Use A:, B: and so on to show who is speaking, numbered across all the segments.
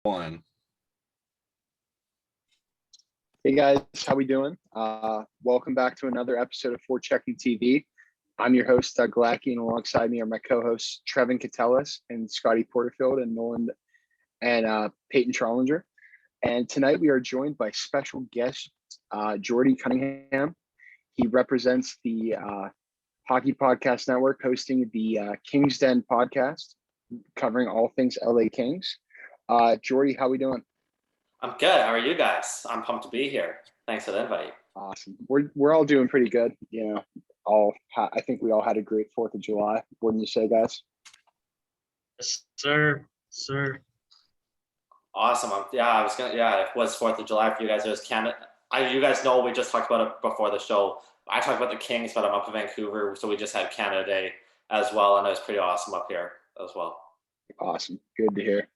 A: One.
B: Hey guys, how we doing? Welcome back to another episode of For Checking TV. I'm your host, Doug Glacky, and alongside me are my co-hosts, Trevin Catellis and Scotty Porterfield and Nolan and Peyton Trollinger. And tonight we are joined by special guest, Jordy Cunningham. He represents the Hockey Podcast Network, hosting the King's Den podcast, covering all things LA Kings. Jordy, how we doing?
C: I'm good. How are you guys? I'm pumped to be here. Thanks for the invite.
B: Awesome. We're all doing pretty good. You know, I think we all had a great 4th of July. Wouldn't you say, guys?
D: Yes, sir.
C: Awesome. It was 4th of July for you guys. It was Canada. You guys know we just talked about it before the show. I talked about the Kings, but I'm up in Vancouver, so we just had Canada Day as well, and it was pretty awesome up here as well.
B: Awesome. Good to hear.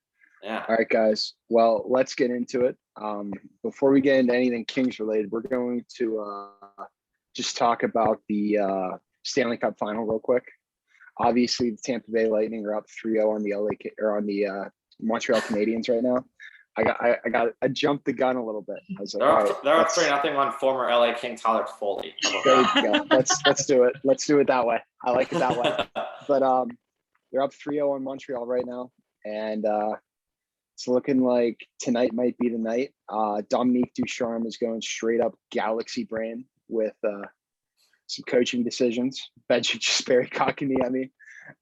C: Yeah.
B: All right, guys. Well, let's get into it. Before we get into anything Kings related, we're going to just talk about the Stanley Cup final real quick. Obviously, the Tampa Bay Lightning are up 3-0 on the Montreal Canadiens right now. I jumped the gun a little bit. I was like,
C: they're up 3-0 on former LA King Tyler Foley.
B: There you go. Let's do it. Let's do it that way. I like it that way. But they're up 3-0 on Montreal right now, and it's looking like tonight might be the night. Dominique Ducharme is going straight up galaxy brain with some coaching decisions. Benching Jesperi Kotkaniemi.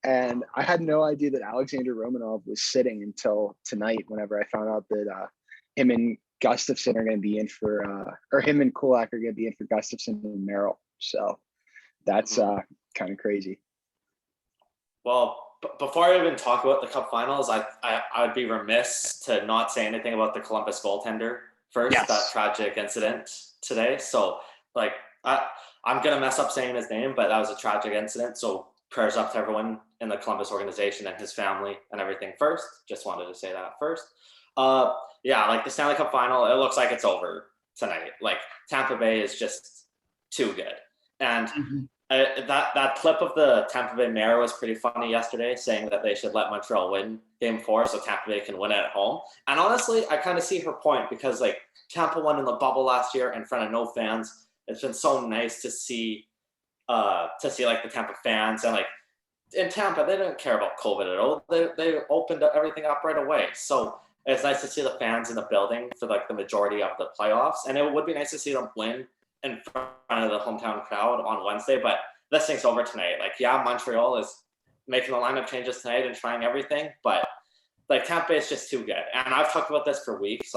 B: And I had no idea that Alexander Romanov was sitting until tonight whenever I found out that him and Gustafsson are going to be in for or him and Kulak are going to be in for Gustafsson and Merrill. So that's kind of crazy.
C: Well, before I even talk about the Cup Finals, I would be remiss to not say anything about the Columbus goaltender first. Yes. That tragic incident today. So, I'm gonna mess up saying his name, but that was a tragic incident. So, prayers up to everyone in the Columbus organization and his family and everything first. Just wanted to say that first. The Stanley Cup Final, it looks like it's over tonight. Tampa Bay is just too good, and. That clip of the Tampa Bay mayor was pretty funny yesterday, saying that they should let Montreal win Game 4 so Tampa Bay can win it at home. And honestly, I kind of see her point because Tampa won in the bubble last year in front of no fans. It's been so nice to see the Tampa fans, and in Tampa they didn't care about COVID at all. They opened everything up right away. So it's nice to see the fans in the building for the majority of the playoffs, and it would be nice to see them win in front of the hometown crowd on Wednesday, but this thing's over tonight. Montreal is making the lineup changes tonight and trying everything, but Tampa Bay is just too good. And I've talked about this for weeks.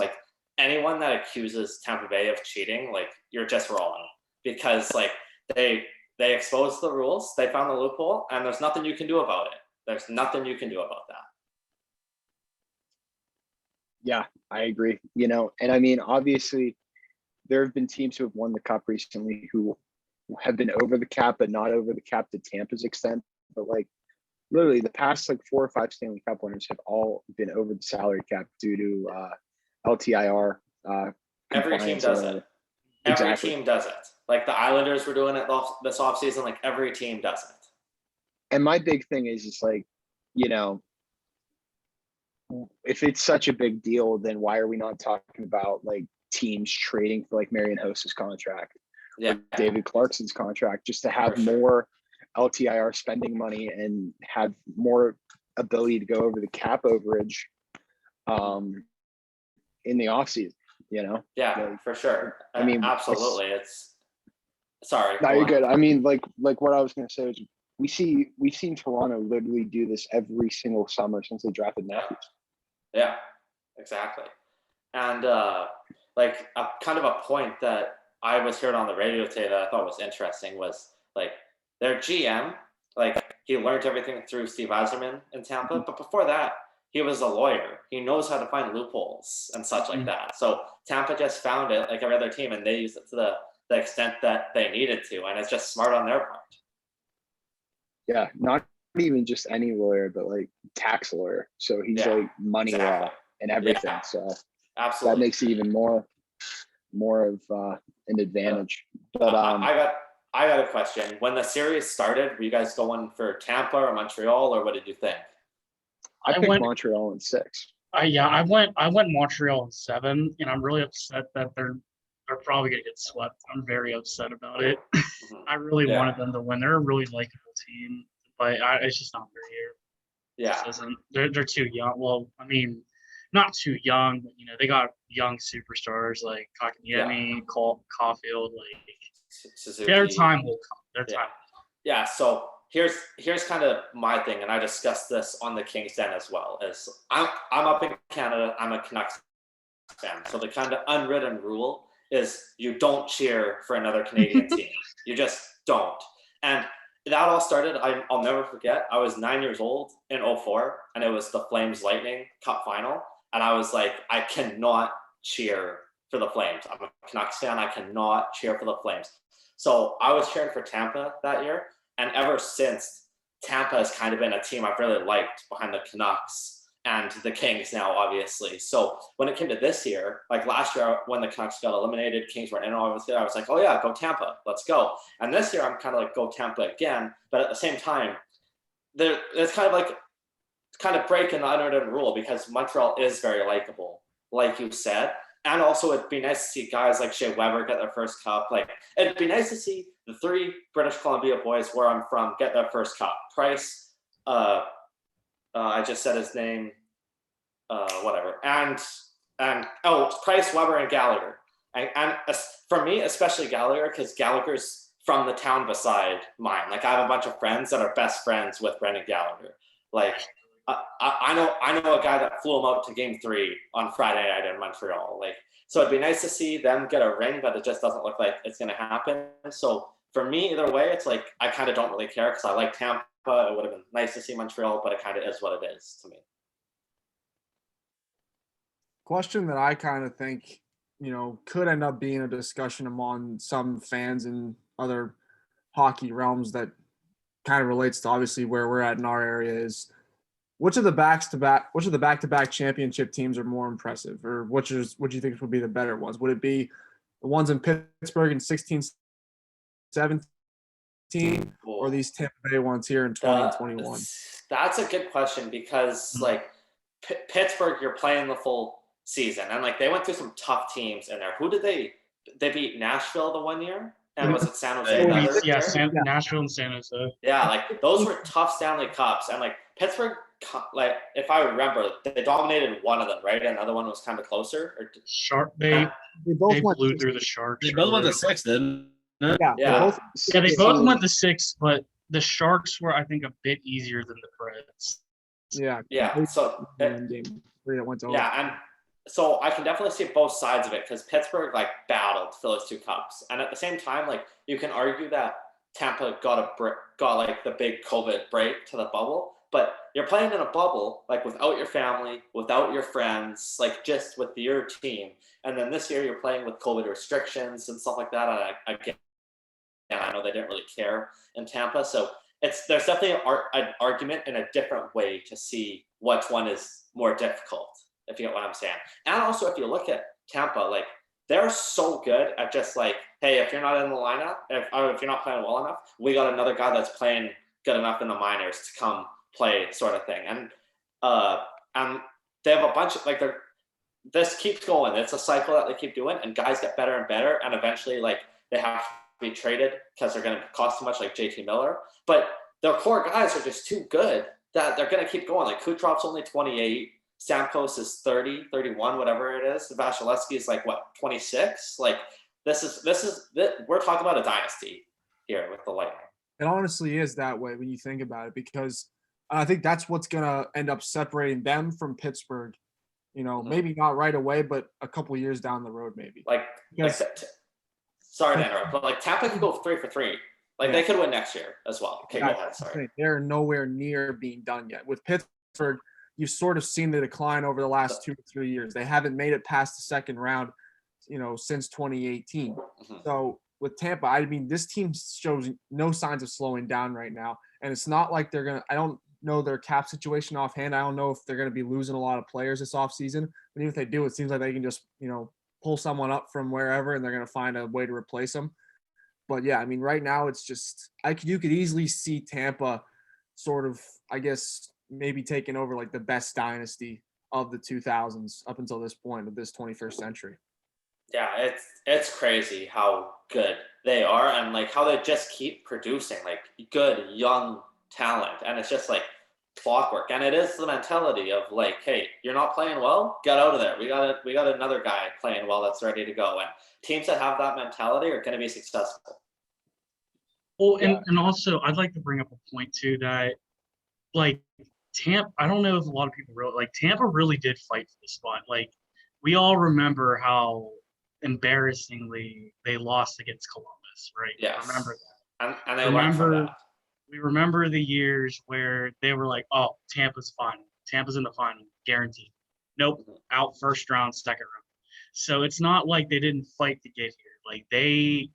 C: Anyone that accuses Tampa Bay of cheating, you're just wrong, because they exposed the rules, they found the loophole, and there's nothing you can do about it. There's nothing you can do about that.
B: Yeah, I agree. And I mean, obviously, there have been teams who have won the Cup recently who have been over the cap, but not over the cap to Tampa's extent. But literally the past 4 or 5 Stanley Cup winners have all been over the salary cap due to LTIR.
C: Every team does it.
B: Exactly.
C: Every team does it. The Islanders were doing it this offseason. Every team does it.
B: And my big thing is if it's such a big deal, then why are we not talking about teams trading for Marian Hossa's contract, David Clarkson's contract, just to have more LTIR spending money and have more ability to go over the cap overage in the offseason,
C: Yeah, for sure. I mean, absolutely. Sorry.
B: No, you're good. I mean, what I was going to say is we've seen Toronto literally do this every single summer since they drafted Matthews.
C: Yeah, exactly. And a kind of a point that I was hearing on the radio today that I thought was interesting was their GM, he learned everything through Steve Yzerman in Tampa, but before that, he was a lawyer. He knows how to find loopholes and such like that. So Tampa just found it like every other team, and they used it to the extent that they needed to, and it's just smart on their part.
B: Yeah, not even just any lawyer, but tax lawyer. So he's money law and everything. Yeah. So absolutely, that makes it even more of an advantage. But
C: I got a question. When the series started, were you guys going for Tampa or Montreal, or what did you think?
B: I picked Montreal in 6.
D: I went Montreal in 7, and I'm really upset that they're probably gonna get swept. I'm very upset about it. I really
C: Yeah.
D: wanted them to win. They're a really likable team, but it's just not their year.
C: Yeah.
D: Just isn't. They're too young. Well, I mean, not too young, but they got young superstars like Cunningham, Caulfield. Like
C: Suzuki.
D: their time will come. Their time.
C: Yeah. So here's kind of my thing, and I discussed this on the Kings Den as well. Is I'm up in Canada. I'm a Canucks fan. So the kind of unwritten rule is you don't cheer for another Canadian team. You just don't. And that all started, I'll never forget, I was 9 years old in 04, and it was the Flames Lightning Cup final. And I was like, I cannot cheer for the Flames. I'm a Canucks fan. I cannot cheer for the Flames. So I was cheering for Tampa that year. And ever since, Tampa has kind of been a team I've really liked behind the Canucks and the Kings now, obviously. So when it came to this year, like last year when the Canucks got eliminated, Kings weren't in, obviously, I was like, oh yeah, go Tampa, let's go. And this year I'm kind of like, go Tampa again. But at the same time, it's kind of breaking the unwritten rule because Montreal is very likable, like you said. And also it'd be nice to see guys like Shea Weber get their first cup. Like it'd be nice to see the 3 British Columbia boys where I'm from get their first cup. Price, I just said his name, whatever. And Price, Weber, and Gallagher. And for me, especially Gallagher, because Gallagher's from the town beside mine. Like I have a bunch of friends that are best friends with Brendan Gallagher. Like I know a guy that flew him out to Game 3 on Friday night in Montreal. Like so, it'd be nice to see them get a ring, but it just doesn't look like it's going to happen. So for me, either way, it's like I kind of don't really care because I like Tampa. It would have been nice to see Montreal, but it kind of is what it is to me.
A: Question that I kind of think, could end up being a discussion among some fans in other hockey realms that kind of relates to obviously where we're at in our area is which of the back-to-back championship teams are more impressive, or what do you think would be the better ones? Would it be the ones in Pittsburgh in 16-17 or these Tampa Bay ones here in 2021?
C: That's a good question because like Pittsburgh, you're playing the full season, and like they went through some tough teams in there. Who did they beat? Nashville the one year, and was it San Jose?
D: Nashville and San Jose.
C: Yeah, like those were tough Stanley Cups, and like Pittsburgh, like if I remember, they dominated one of them, right? And the other one was kind of closer.
D: They both blew through the Sharks.
E: They both went to 6, didn't they?
C: Yeah.
D: They both went to 6, but the Sharks were, I think, a bit easier than the Preds.
C: Yeah. So and so I can definitely see both sides of it because Pittsburgh like battled for those 2 cups, and at the same time, like you can argue that Tampa got like the big COVID break to the bubble, but you're playing in a bubble like without your family, without your friends, like just with your team, and then this year you're playing with COVID restrictions and stuff like that. And I know they didn't really care in Tampa, so there's definitely an argument in a different way to see which one is more difficult, if you get what I'm saying. And also, if you look at Tampa, like they're so good at just like, hey, if you're not in the lineup, if you're not playing well enough, we got another guy that's playing good enough in the minors to come play, sort of thing. And they have a bunch of like this keeps going. It's a cycle that they keep doing, and guys get better and better, and eventually like they have to be traded because they're going to cost too much, like JT Miller. But their core guys are just too good that they're going to keep going. Like Kucherov's only 28. Stamkos is 30, 31, whatever it is. Vasilevsky is like, what, 26? Like, we're talking about a dynasty here with the Lightning.
A: It honestly is that way when you think about it, because I think that's what's going to end up separating them from Pittsburgh. Maybe not right away, but a couple of years down the road, maybe.
C: Sorry to interrupt, but like Tampa can go 3 for 3. Like they could win next year as well. Okay, go ahead. Sorry.
A: They're nowhere near being done yet. With Pittsburgh, you've sort of seen the decline over the last 2 to 3 years. They haven't made it past the second round, since 2018.
C: Mm-hmm.
A: So with Tampa, I mean, this team shows no signs of slowing down right now. And it's not like I don't know their cap situation offhand. I don't know if they're going to be losing a lot of players this offseason. But even if they do, it seems like they can just, pull someone up from wherever and they're going to find a way to replace them. But yeah, I mean, right now it's just you could easily see Tampa sort of, I guess, maybe taking over like the best dynasty of the 2000s up until this point of this 21st century.
C: Yeah, it's crazy how good they are and like how they just keep producing like good young talent, and it's just like clockwork. And it is the mentality of like, hey, you're not playing well, get out of there. We got another guy playing well that's ready to go. And teams that have that mentality are going to be successful.
D: Well, and also I'd like to bring up a point too that like Tampa, I don't know if a lot of people Tampa really did fight for the spot. Like we all remember how embarrassingly they lost against Columbus, right?
C: Yes.
D: Remember that.
C: And they went from that.
D: We remember the years where they were like, oh, Tampa's fine. Tampa's in the final, guaranteed. Nope, out first round, second round. So it's not like they didn't fight to get here. Like they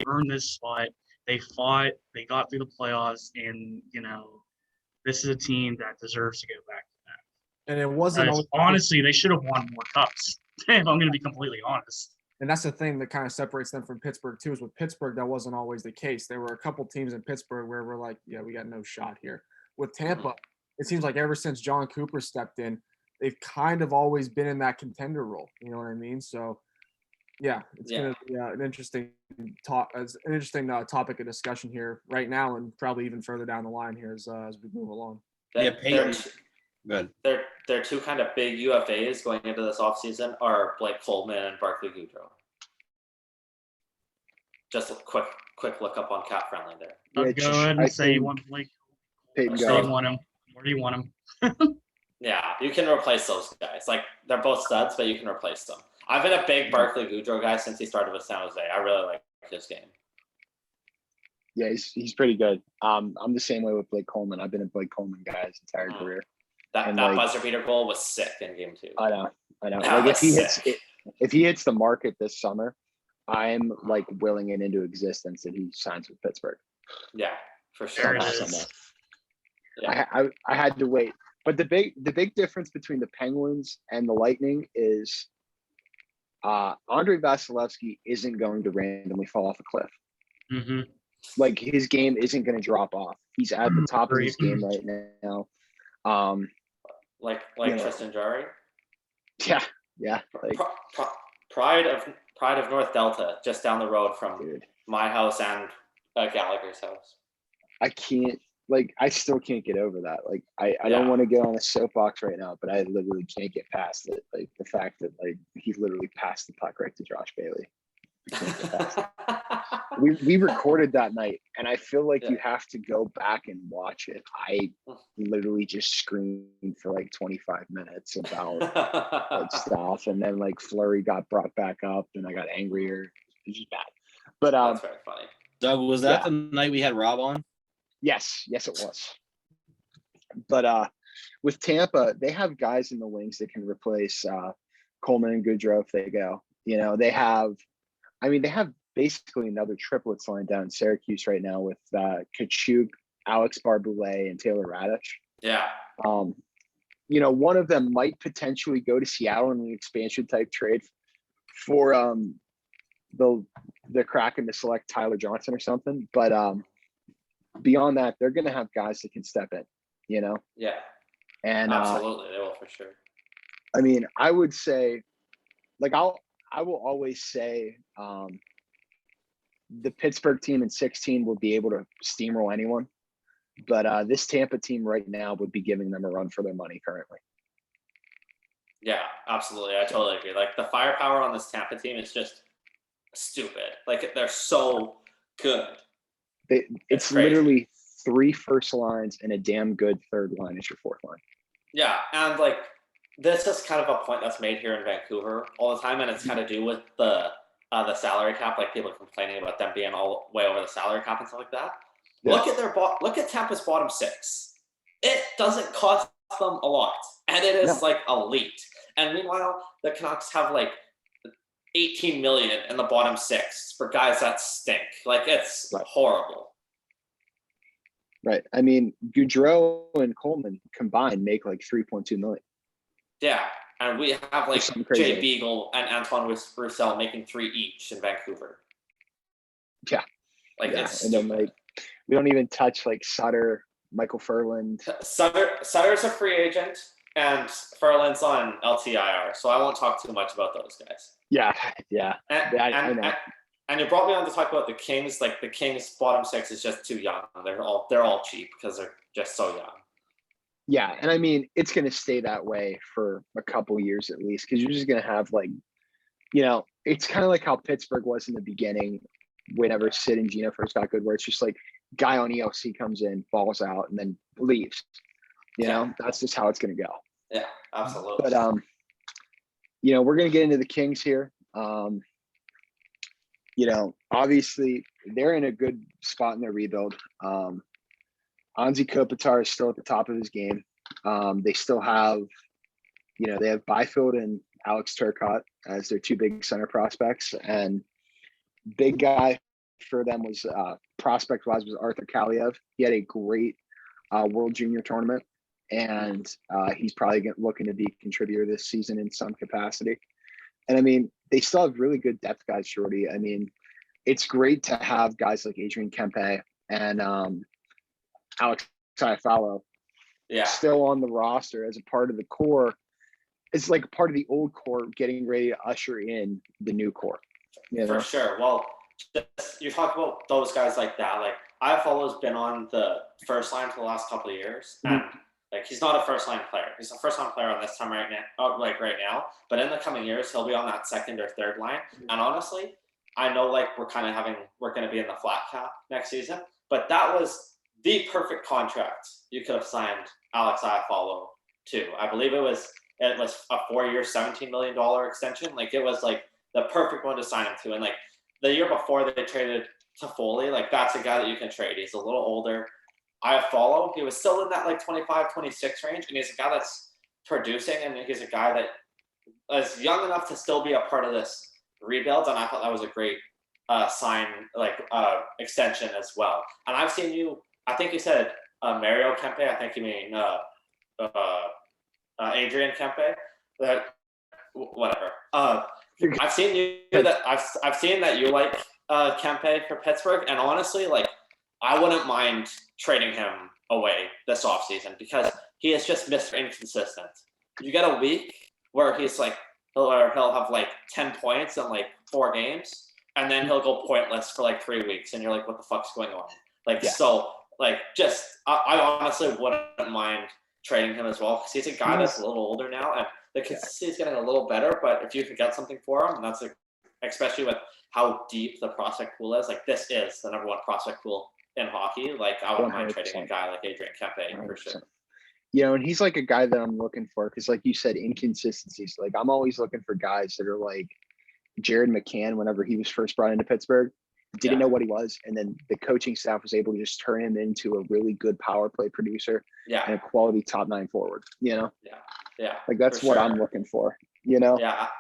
D: earned this spot. They fought, they got through the playoffs, and this is a team that deserves to go back to that.
A: And it wasn't
D: honestly, they should have won more cups, if I'm gonna be completely honest.
A: And that's the thing that kind of separates them from Pittsburgh too, is with Pittsburgh, that wasn't always the case. There were a couple teams in Pittsburgh where we're like, yeah, we got no shot here. With Tampa, it seems like ever since John Cooper stepped in, they've kind of always been in that contender role. You know what I mean? So, yeah, it's going to be an interesting topic of discussion here right now, and probably even further down the line here as we move along.
E: Good.
C: Their two kind of big UFAs going into this offseason are Blake Coleman and Barclay Goodrow. Just a quick look up on Cap Friendly there.
D: Go ahead and say you want Blake. Say you want him. Where do you want him?
C: Yeah, you can replace those guys. Like they're both studs, but you can replace them. I've been a big Barclay Goodrow guy since he started with San Jose. I really like his game.
B: Yeah, he's pretty good. I'm the same way with Blake Coleman. I've been a Blake Coleman guy his entire career.
C: That buzzer beater goal was sick in game 2.
B: I know. Like if he hits the market this summer, I'm like willing it into existence that he signs with Pittsburgh.
C: Yeah, for sure.
B: Yeah. I had to wait. But the big difference between the Penguins and the Lightning is Andrei Vasilevsky isn't going to randomly fall off a cliff.
D: Mm-hmm.
B: Like his game isn't going to drop off. He's at the top of his game right now.
C: Like Tristan Jarry.
B: Yeah. Like
C: Pride of North Delta, just down the road from my house and Gallagher's house.
B: I still can't get over that. Like I don't want to get on a soapbox right now, but I literally can't get past it. Like the fact that like he literally passed the puck right to Josh Bailey. We recorded that night, and I feel like you have to go back and watch it. I literally just screamed for like 25 minutes about like stuff, and then like Fleury got brought back up, and I got angrier. It's just bad. But
C: that's very funny.
E: Doug, was that the night we had Rob on?
B: Yes, it was. But with Tampa, they have guys in the wings that can replace Coleman and Goodrow if they go. They have basically another triplets line down in Syracuse right now with Kachuk, Alex Barboulay, and Taylor Radich.
C: Yeah.
B: One of them might potentially go to Seattle in an expansion type trade for the Kraken to select Tyler Johnson or something. But beyond that, they're going to have guys that can step in,
C: Yeah.
B: And
C: absolutely, they will for sure.
B: I mean, I would say, like, I will always say the Pittsburgh team in 16 will be able to steamroll anyone, but this Tampa team right now would be giving them a run for their money currently.
C: Yeah, absolutely. I totally agree. Like the firepower on this Tampa team is just stupid. Like they're so good.
B: It's literally 3 first lines and a damn good third line as your fourth line.
C: Yeah, and like this is kind of a point that's made here in Vancouver all the time, and it's kind of do with the salary cap. Like people complaining about them being all way over the salary cap and stuff like that. Yeah. Look at Tampa's bottom 6. It doesn't cost them a lot, and it is like elite. And meanwhile, the Canucks have like 18 million in the bottom 6 for guys that stink. Like it's horrible.
B: Right. I mean, Goudreau and Coleman combined make like 3.2 million.
C: Yeah, and we have like Jay Beagle and Antoine Roussel making 3 each in Vancouver.
B: Yeah.
C: It's
B: and then like we don't even touch like Sutter, Michael Furland.
C: Sutter's a free agent. and Ferland's on LTIR, so I won't talk too much about those guys.
B: Yeah.
C: I know. And you brought me on to talk about the Kings. Like the Kings' bottom six is just too young. They're all cheap because they're just so young.
B: Yeah, and I mean it's going to stay that way for a couple years at least, because you're just going to have it's kind of like how Pittsburgh was in the beginning, whenever Sid and Gino first got good, where it's just like guy on ELC comes in, balls out, and then leaves. That's just how it's going to go.
C: Yeah, absolutely.
B: But we're going to get into the Kings here. Obviously they're in a good spot in their rebuild. Anze Kopitar is still at the top of his game. They still have, they have Byfield and Alex Turcotte as their two big center prospects, and big guy for them was prospect-wise was Arthur Kaliev. He had a great World Junior tournament, and he's probably looking to be a contributor this season in some capacity. And I mean, they still have really good depth guys, Jordy. I mean, it's great to have guys like Adrian Kempe and Alex Iafallo still on the roster as a part of the core. It's like part of the old core getting ready to usher in the new core.
C: For sure. Well, you talk about those guys like that. Like Iafallo's been on the first line for the last couple of years, and like he's not a first line player. He's a first line player on this time right now. But in the coming years, he'll be on that second or third line. And honestly, I know like we're going to be in the flat cap next season, but that was the perfect contract you could have signed Alex Iafallo to. I believe it was a 4-year, $17 million extension. Like it was like the perfect one to sign him to. And like the year before they traded Toffoli, like that's a guy that you can trade. He's a little older. Iafallo, he was still in that like 25, 26 range, and he's a guy that's producing, and he's a guy that is young enough to still be a part of this rebuild. And I thought that was a great extension as well. And I've seen you. I think you said Mario Kempe. I think you mean Adrian Kempe. Whatever. I've seen you that I've seen that you like Kempe for Pittsburgh, and honestly, like I wouldn't mind trading him away this offseason because he is just Mr. Inconsistent. You get a week where he's like he'll have like 10 points in like 4 games, and then he'll go pointless for like 3 weeks, and you're like, what the fuck's going on? So. Like, I honestly wouldn't mind trading him as well because he's a guy that's a little older now, and the consistency's getting a little better. But if you could get something for him, that's especially with how deep the prospect pool is. Like, this is the number 1 prospect pool in hockey. Like, I wouldn't mind trading a guy like Adrian Kempe 100%. For sure.
B: And he's like a guy that I'm looking for because, like you said, inconsistencies. Like, I'm always looking for guys that are like Jared McCann whenever he was first brought into Pittsburgh. Didn't know what he was, and then the coaching staff was able to just turn him into a really good power play producer and a quality top 9 forward. Like that's what I'm looking for.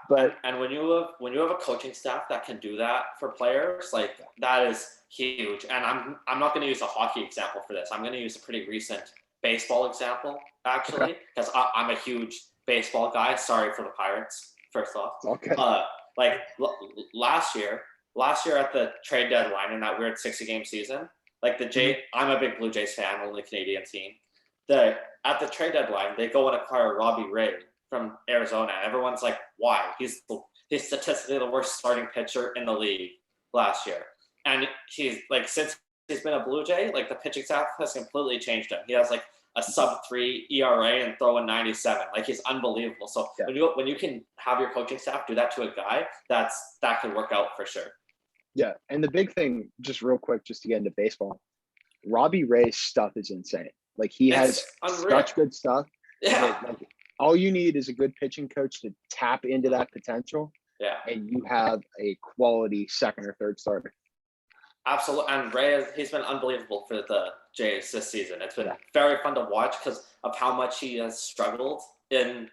B: But
C: and when you have a coaching staff that can do that for players, like that is huge. And I'm not going to use a hockey example for this. I'm going to use a pretty recent baseball example actually, because I'm a huge baseball guy. Sorry for the Pirates. First off, last year at the trade deadline in that weird 60-game season, like I'm a big Blue Jays fan, only Canadian team. At the trade deadline, they go and acquire Robbie Ray from Arizona. Everyone's like, why? He's statistically the worst starting pitcher in the league last year. And he's like, since he's been a Blue Jay, like the pitching staff has completely changed him. He has like a sub-3 ERA and throwing 97. Like he's unbelievable. So when you can have your coaching staff do that to a guy, that can work out for sure.
B: Yeah, and the big thing, just real quick, just to get into baseball, Robbie Ray's stuff is insane. Like he has such good stuff.
C: Yeah.
B: Like all you need is a good pitching coach to tap into that potential.
C: Yeah.
B: And you have a quality second or third starter.
C: Absolutely. And Ray, he's been unbelievable for the Jays this season. It's been very fun to watch because of how much he has struggled in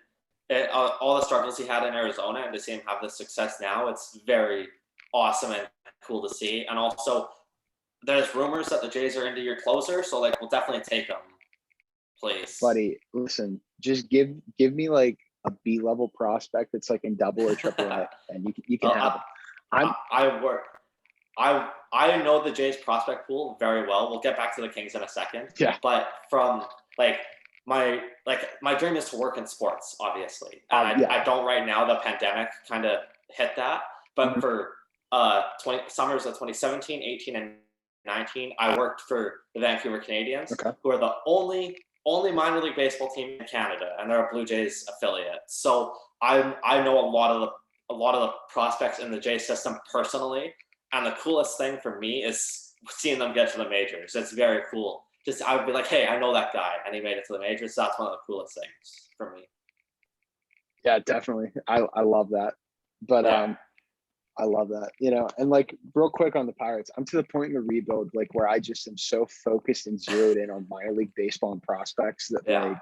C: all the struggles he had in Arizona, and to see him have the success now, it's very awesome and cool to see. And also, there's rumors that the Jays are into your closer, so like we'll definitely take him, please.
B: Buddy, listen, just give me like a B-level prospect that's like in double or triple A, and you can have it.
C: I know the Jays prospect pool very well. We'll get back to the Kings in a second.
B: Yeah.
C: But from like my dream is to work in sports, obviously. And I don't right now. The pandemic kind of hit that. But for summers of 2017, 18, and 19, I worked for the Vancouver Canadians, who are the only minor league baseball team in Canada, and they're a Blue Jays affiliate. So I know a lot of the prospects in the Jays system personally, and the coolest thing for me is seeing them get to the majors. It's very cool. Just I would be like, hey, I know that guy, and he made it to the majors. So that's one of the coolest things for me.
B: Yeah, definitely. I love that. But I love that, and like real quick on the Pirates, I'm to the point in the rebuild, like where I just am so focused and zeroed in on minor league baseball and prospects that like,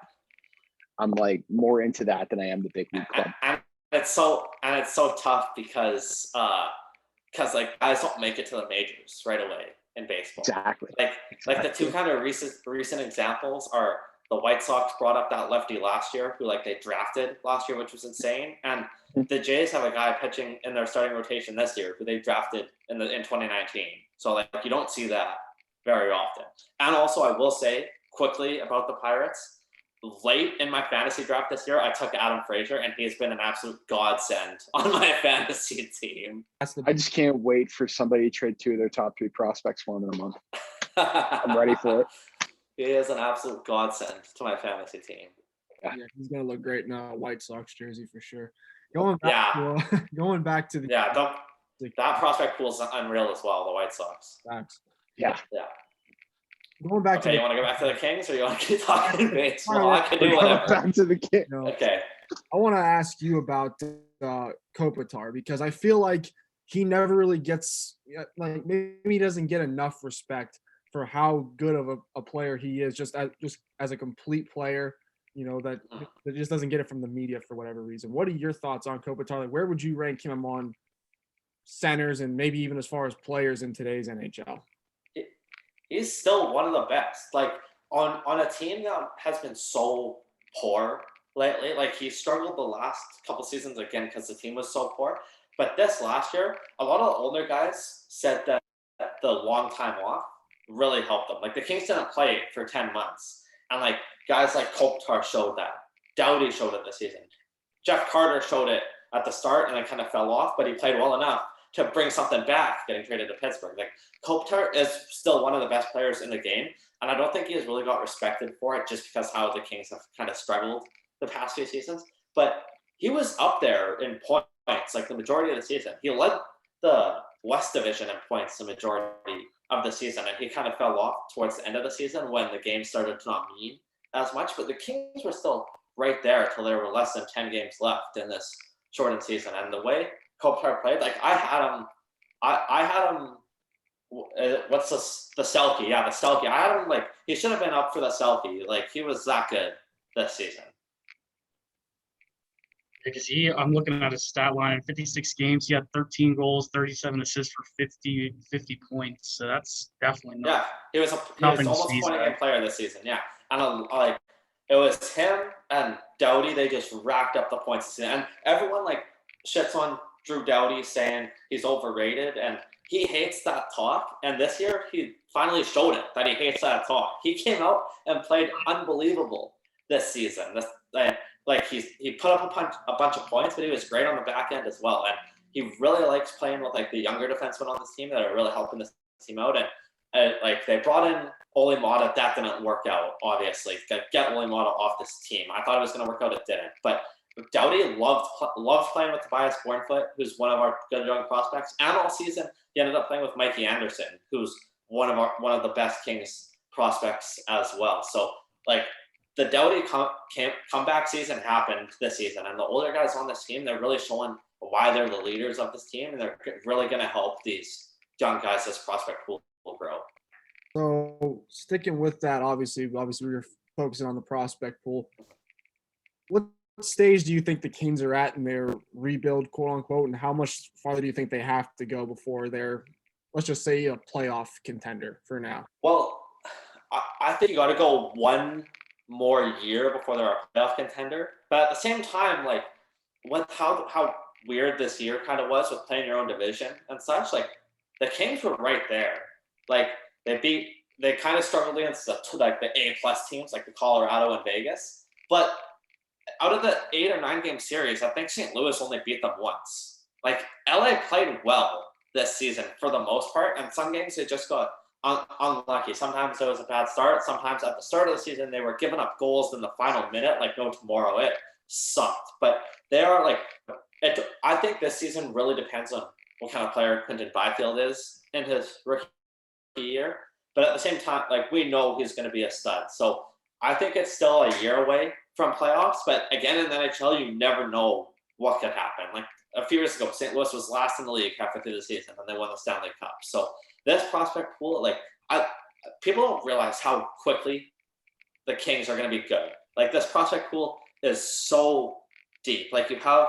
B: I'm like more into that than I am the big league club.
C: And it's so tough because like guys don't make it to the majors right away in baseball.
B: Exactly.
C: Like the two kind of recent examples are the White Sox brought up that lefty last year who like they drafted last year, which was insane. And the Jays have a guy pitching in their starting rotation this year who they drafted in 2019. So like you don't see that very often. And also I will say quickly about the Pirates, late in my fantasy draft this year, I took Adam Frazier, and he has been an absolute godsend on my fantasy team.
B: I just can't wait for somebody to trade 2 of their top 3 prospects for him in a month. I'm ready for it.
C: He is an absolute godsend to my fantasy team.
A: Yeah, he's gonna look great in a White Sox jersey for sure. Going back to the
C: that prospect pool is unreal as well. The White Sox.
A: Facts.
B: Yeah.
A: Going back
C: to you want to go back to the Kings, or you want to keep talking baseball? I can do whatever.
B: Back to the Kings.
C: Okay.
A: I want to ask you about Kopitar, because I feel like he never really gets, like, maybe he doesn't get enough respect for how good of a player he is, just as a complete player, that just doesn't get it from the media for whatever reason. What are your thoughts on Kopitar? Like, where would you rank him among centers and maybe even as far as players in today's NHL?
C: He's still one of the best. Like on a team that has been so poor lately, like he struggled the last couple seasons again because the team was so poor. But this last year, a lot of the older guys said that the long time off really helped them. Like the Kings didn't play for 10 months. And like guys like Kopitar showed that. Doughty showed it this season. Jeff Carter showed it at the start and then kind of fell off, but he played well enough to bring something back, getting traded to Pittsburgh. Like Kopitar is still one of the best players in the game, and I don't think he has really got respected for it just because how the Kings have kind of struggled the past few seasons. But he was up there in points like the majority of the season. He led the West Division in points the majority of the season, and he kind of fell off towards the end of the season when the game started to not mean as much. But the Kings were still right there until there were less than 10 games left in this shortened season. And the way Kopitar played, like I had him. What's the Selkie? Yeah, the Selkie. I had him like he should have been up for the Selkie. Like he was that good this season.
D: Because I'm looking at his stat line, 56 games, he had 13 goals, 37 assists for 50 points. So that's definitely not.
C: Yeah, he was almost 20-game player this season. Yeah, and like it was him and Doughty. They just racked up the points this season, and everyone like shits on Drew Doughty saying he's overrated, and he hates that talk. And this year, he finally showed it that he hates that talk. He came out and played unbelievable this season. Like he put up a bunch of points, but he was great on the back end as well. And he really likes playing with like the younger defensemen on this team that are really helping this team out. And like they brought in Ole Mata, that didn't work out. Obviously, get Ole Mata off this team. I thought it was going to work out, it didn't. But Doughty loved playing with Tobias Bornfoot, who's one of our good young prospects. And all season, he ended up playing with Mikey Anderson, who's one of the best Kings prospects as well. So like the Doughty comeback season happened this season, and the older guys on this team, they're really showing why they're the leaders of this team, and they're really going to help these young guys, this prospect pool will grow.
A: So sticking with that, obviously we're focusing on the prospect pool. What stage do you think the Kings are at in their rebuild, quote unquote, and how much farther do you think they have to go before they're, let's just say, a playoff contender for now?
C: Well, I think you got to go one more year before they're a playoff contender. But at the same time, like with how weird this year kind of was with playing your own division and such, like the Kings were right there. Like they beat they kind of struggled against the A+ teams like the Colorado and Vegas. But out of the 8 or 9 game series, I think St. Louis only beat them once. Like LA played well this season for the most part, and some games they just got unlucky. Sometimes it was a bad start. Sometimes at the start of the season they were giving up goals in the final minute, like no tomorrow. It sucked. But they are like, I think this season really depends on what kind of player Quinton Byfield is in his rookie year. But at the same time, like we know he's going to be a stud. So I think it's still a year away from playoffs. But again, in the NHL, you never know what could happen. Like a few years ago, St. Louis was last in the league halfway through the season, and they won the Stanley Cup. So this prospect pool, like people don't realize how quickly the Kings are going to be good. Like this prospect pool is so deep. Like you have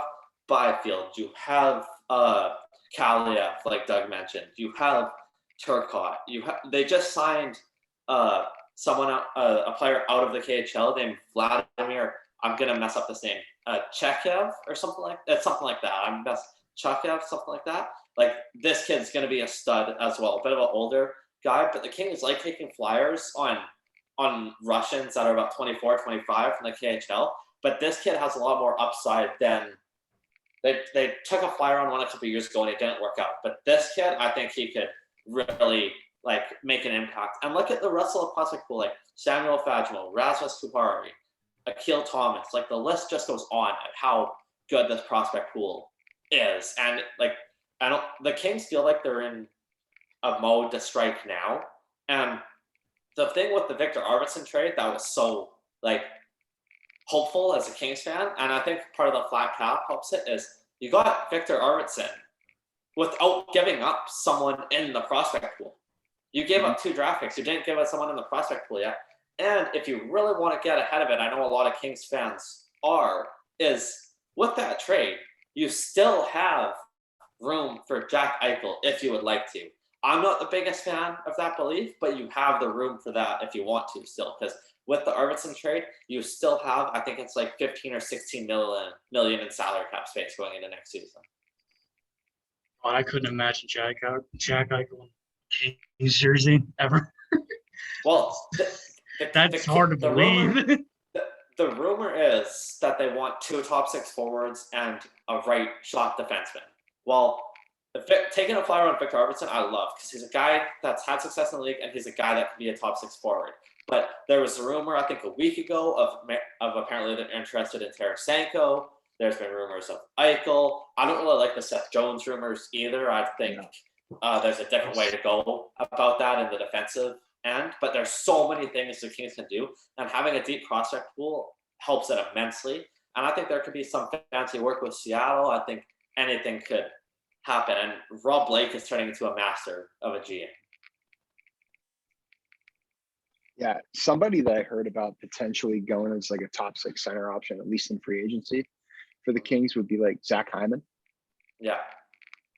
C: Byfield, you have Kaliev, like Doug mentioned, you have Turcotte. They just signed someone, a player out of the KHL named Vladimir. I'm gonna mess up this name. Chekhov or something like that. Chekhov, something like that. Like this kid's gonna be a stud as well. A bit of an older guy, but the Kings like taking flyers on Russians that are about 24, 25 from the KHL. But this kid has a lot more upside than they took a flyer on one a couple of years ago and it didn't work out. But this kid, I think he could really like make an impact. And look at the rest of the prospect pool, like Samuel Fagemo, Rasmus Kupari, Akil Thomas. Like the list just goes on at how good this prospect pool is. And like the Kings feel like they're in a mode to strike now. And the thing with the Victor Arvidsson trade that was so like hopeful as a Kings fan, and I think part of the flat cap helps it, is you got Victor Arvidsson without giving up someone in the prospect pool. You gave up 2 draft picks. You didn't give up someone in the prospect pool yet. And if you really want to get ahead of it, I know a lot of Kings fans is with that trade, you still have room for Jack Eichel if you would like to. I'm not the biggest fan of that belief, but you have the room for that if you want to still, because with the Arvidsson trade, you still have, I think it's like 15 or 16 million in salary cap space going into next season.
D: God, I couldn't imagine Jack Eichel in Kings jersey ever.
C: Well,
D: That's hard to believe.
C: The rumor is that they want 2 top 6 forwards and a right shot defenseman. Well, taking a flyer on Victor Arvidsson, I love, because he's a guy that's had success in the league and he's a guy that can be a top 6 forward. But there was a rumor, I think a week ago, of apparently they're interested in Tarasenko. There's been rumors of Eichel. I don't really like the Seth Jones rumors either. I think there's a different way to go about that in the defensive end. But there's so many things the Kings can do, and having a deep prospect pool helps it immensely. And I think there could be some fancy work with Seattle. I think anything could happen. And Rob Blake is turning into a master of a GM.
B: Yeah, somebody that I heard about potentially going as like a top 6 center option, at least in free agency for the Kings, would be like Zach Hyman.
C: Yeah.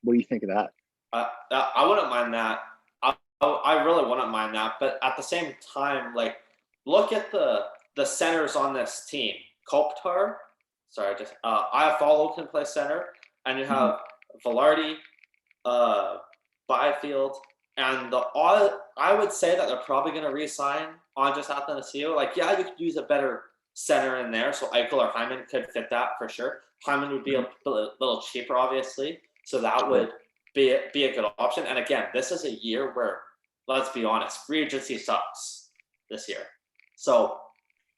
B: What do you think of that?
C: I wouldn't mind that. I really wouldn't mind that. But at the same time, like, look at the centers on this team. Kopitar, Iafallo can play center, and you have Velarde, Byfield, and I would say that they're probably going to re-sign Andres Athanasiou. Like, yeah, you could use a better center in there, so Eichel or Hyman could fit that for sure. Hyman would be a little cheaper, obviously, so that would be a good option. And again, this is a year where, let's be honest, free agency sucks this year. So,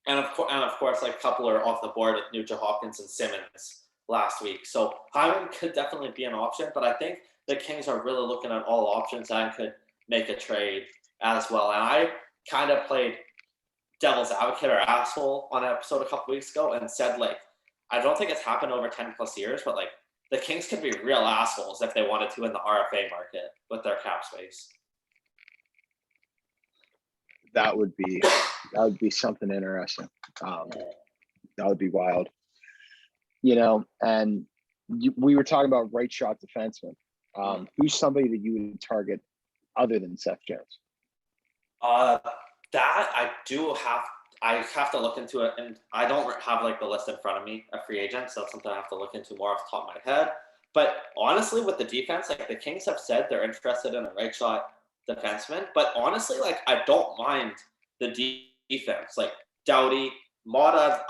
C: and of course, like a couple are off the board with Nugent Hopkins and Simmons last week. So Hyman could definitely be an option, but I think the Kings are really looking at all options and could make a trade as well. And I kind of played devil's advocate or asshole on an episode a couple weeks ago and said, like, I don't think it's happened over 10 plus years, but like the Kings could be real assholes if they wanted to in the RFA market with their cap space.
B: That would be something interesting. That would be wild. You know, and we were talking about right shot defenseman. Who's somebody that you would target other than Seth Jones?
C: That I have to look into it, and I don't have like the list in front of me of free agents. So that's something I have to look into more off the top of my head. But honestly, with the defense, like the Kings have said they're interested in a right shot defensemen. But honestly, like I don't mind the defense. Like Doughty, Mata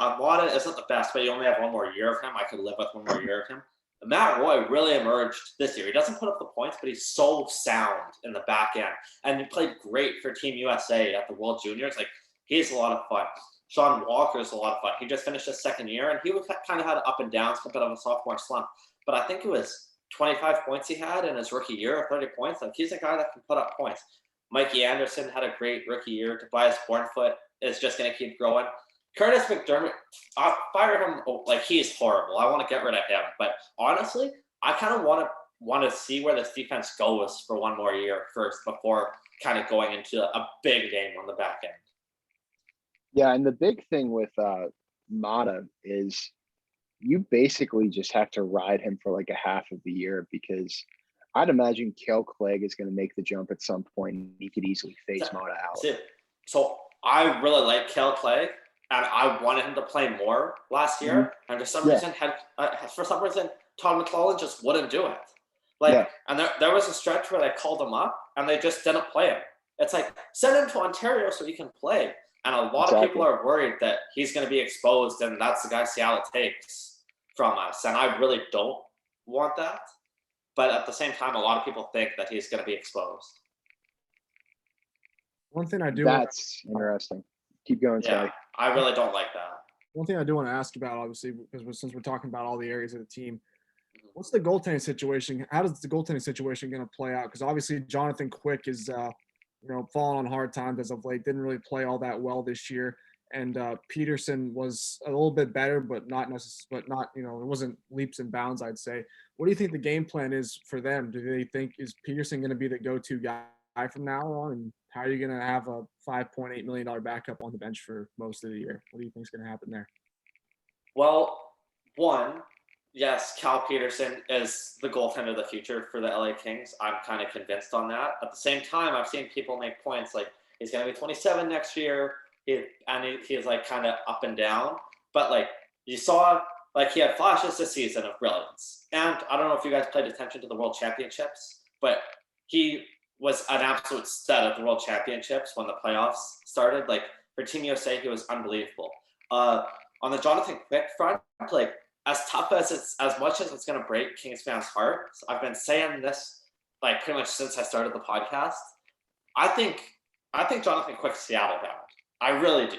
C: isn't the best, but you only have one more year of him. I could live with one more year of him. Matt Roy really emerged this year. He doesn't put up the points, but he's so sound in the back end. And he played great for Team USA at the World Juniors. Like, he's a lot of fun. Sean Walker's a lot of fun. He just finished his second year, and he kind of had up and downs, a bit of a sophomore slump. But I think it was 25 points he had in his rookie year, or 30 points. Like, he's a guy that can put up points. Mikey Anderson had a great rookie year. Tobias Bornfoot is just going to keep growing. Curtis McDermott, I'll fire him. Like, he's horrible. I want to get rid of him. But honestly, I kind of want to see where this defense goes for one more year first before kind of going into a big game on the back end.
B: Yeah, and the big thing with Mata is you basically just have to ride him for like a half of the year, because I'd imagine Kale Clegg is going to make the jump at some point, and he could easily phase Mata out.
C: So I really like Kale Clegg. And I wanted him to play more last year, and for some reason, Todd McClellan just wouldn't do it. And there was a stretch where they called him up, and they just didn't play him. It's like, send him to Ontario so he can play. And a lot of people are worried that he's going to be exposed, and that's the guy Seattle takes from us. And I really don't want that. But at the same time, a lot of people think that he's going to be exposed.
A: One thing I do.
B: That's interesting. Keep going, Scotty.
C: I really don't like that.
A: One thing I do want to ask about, obviously, because since we're talking about all the areas of the team, what's the goaltending situation? How does the goaltending situation going to play out? Because obviously Jonathan Quick is, falling on hard times as of late. Didn't really play all that well this year. And Peterson was a little bit better, but not necessarily. But not, it wasn't leaps and bounds, I'd say. What do you think the game plan is for them? Do they think is Peterson going to be the go-to guy from now on? And how are you going to have a $5.8 million backup on the bench for most of the year? What do you think is going to happen there?
C: Well, one, yes, Cal Peterson is the goaltender of the future for the LA Kings. I'm kind of convinced on that. At the same time, I've seen people make points like he's going to be 27 next year. He's like kind of up and down. But like you saw, like he had flashes this season of brilliance. And I don't know if you guys paid attention to the World Championships, but he was an absolute stud at the World Championships when the playoffs started. Like for Team USA, he was unbelievable. On the Jonathan Quick front, like as tough as much as it's going to break Kings fans' hearts, I've been saying this like pretty much since I started the podcast. I think Jonathan Quick's Seattle bound. I really do.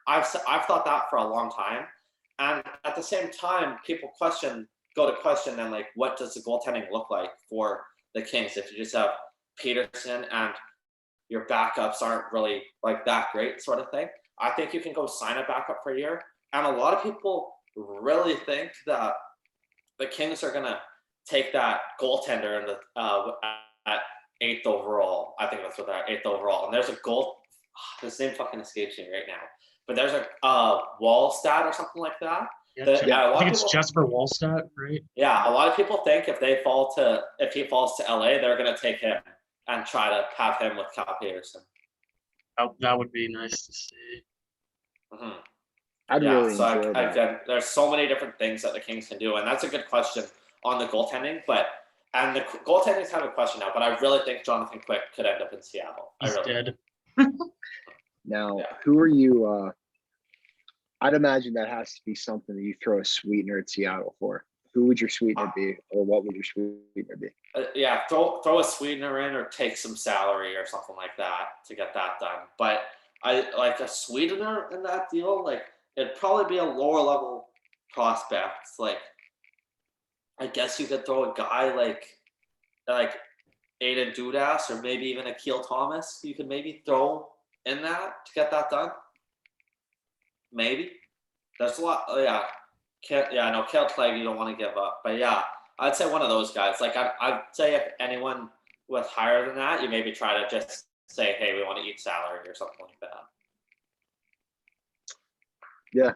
C: I've thought that for a long time, and at the same time, people go to question then like, what does the goaltending look like for the Kings if you just have Peterson and your backups aren't really like that great, sort of thing? I think you can go sign a backup for a year, and a lot of people really think that the Kings are gonna take that goaltender in the at 8th overall. I think that's what they're at, 8th overall. And there's a goal. His name fucking escapes me right now. But there's a Wallstat or something like that.
D: I think it's Jesper Wallstat, right?
C: Yeah, a lot of people think if he falls to LA, they're gonna take him and try to have him with Cal Peterson.
D: That would be nice to see.
C: Mm-hmm.
B: I'd really enjoy that.
C: There's so many different things that the Kings can do, and that's a good question on the goaltending. And the goaltending is kind of a question now, but I really think Jonathan Quick could end up in Seattle.
D: He's dead.
B: Now, who are you? I'd imagine that has to be something that you throw a sweetener at Seattle for. Who would your sweetener be, or what would your sweetener be?
C: Throw a sweetener in, or take some salary or something like that to get that done. But I like a sweetener in that deal. Like it'd probably be a lower level prospect. Like I guess you could throw a guy like Aiden Dudas or maybe even Akil Thomas. You could maybe throw in that to get that done. Maybe. There's a lot. I know Kale Clegg you don't want to give up. But yeah, I'd say one of those guys. Like I'd say if anyone was higher than that, you maybe try to just say, hey, we want to eat salary or something like that.
B: Yeah.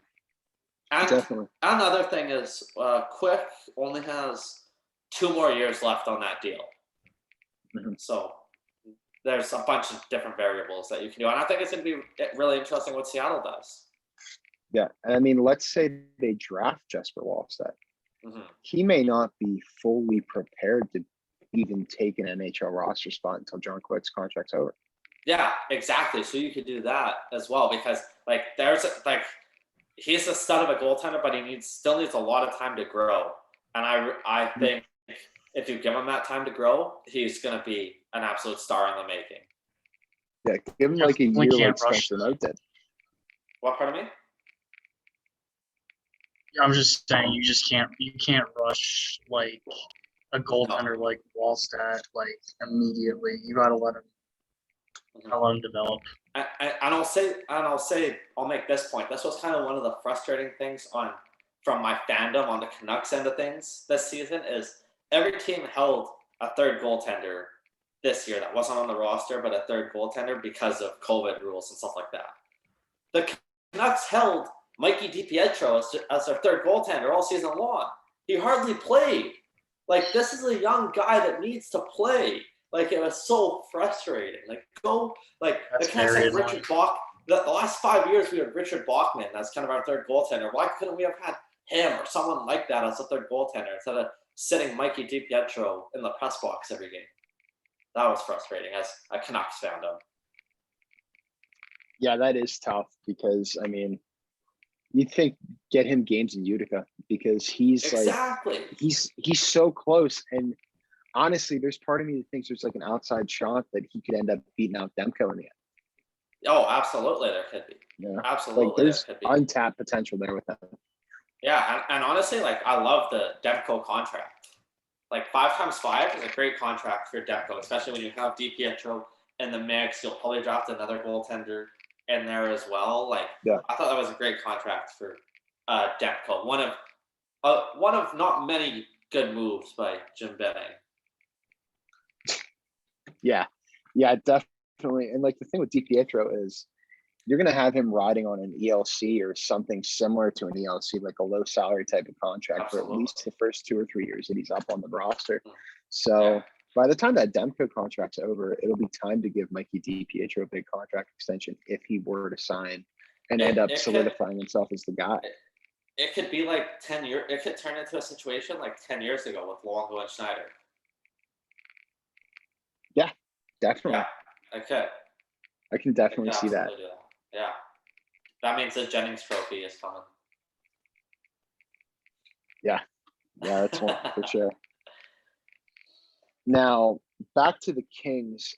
C: And
B: definitely.
C: Another thing is Quick only has 2 more years left on that deal.
B: Mm-hmm.
C: So there's a bunch of different variables that you can do. And I think it's going to be really interesting what Seattle does.
B: Yeah. And I mean, let's say they draft Jesper Wallstedt.
C: Mm-hmm.
B: He may not be fully prepared to even take an NHL roster spot until John Quick's contract's over.
C: Yeah, exactly. So you could do that as well because he's a stud of a goaltender, but he still needs a lot of time to grow. And I think if you give him that time to grow, he's going to be an absolute star in the making.
B: Yeah, give him like a year like Spencer Knight did.
C: What, pardon me?
D: I'm just saying you can't rush like a goaltender like Wallstat like immediately. You gotta let him develop.
C: And I'll make this point. This was kind of one of the frustrating things from my fandom on the Canucks end of things this season is every team held a third goaltender this year that wasn't on the roster, but a third goaltender because of COVID rules and stuff like that. The Canucks held Mikey DiPietro as their third goaltender all season long. He hardly played. Like, this is a young guy that needs to play. Like, it was so frustrating. Like, the Canucks had Richard Bach. The last 5 years, we had Richard Bachman as kind of our third goaltender. Why couldn't we have had him or someone like that as a third goaltender instead of sitting Mikey DiPietro in the press box every game? That was frustrating as a Canucks fandom.
B: Yeah, that is tough because, I mean, you'd think get him games in Utica because he's he's so close. And honestly, there's part of me that thinks there's like an outside shot that he could end up beating out Demko in the end.
C: Oh, absolutely, there could be. Yeah, absolutely,
B: like there's untapped potential there with him.
C: Yeah, and honestly, like I love the Demko contract. Like 5x5 is a great contract for Demko, especially when you have DiPietro in the mix. You'll probably draft another goaltender in there as well. Like, I thought that was a great contract for Demko. One of not many good moves by Jim Benning.
B: Yeah, definitely. And like the thing with DiPietro is you're going to have him riding on an ELC or something similar to an ELC, like a low salary type of contract for at least the first 2 or 3 years that he's up on the roster. So by the time that Demko contract's over, it'll be time to give Mikey DiPietro a big contract extension if he were to sign and end up solidifying himself as the guy.
C: It could be like 10 years. It could turn into a situation like 10 years ago with Luongo and Schneider.
B: Yeah, definitely.
C: Yeah, okay.
B: I can definitely see that.
C: Yeah. That means the Jennings Trophy is coming.
B: Yeah, that's one for sure. Now, back to the Kings.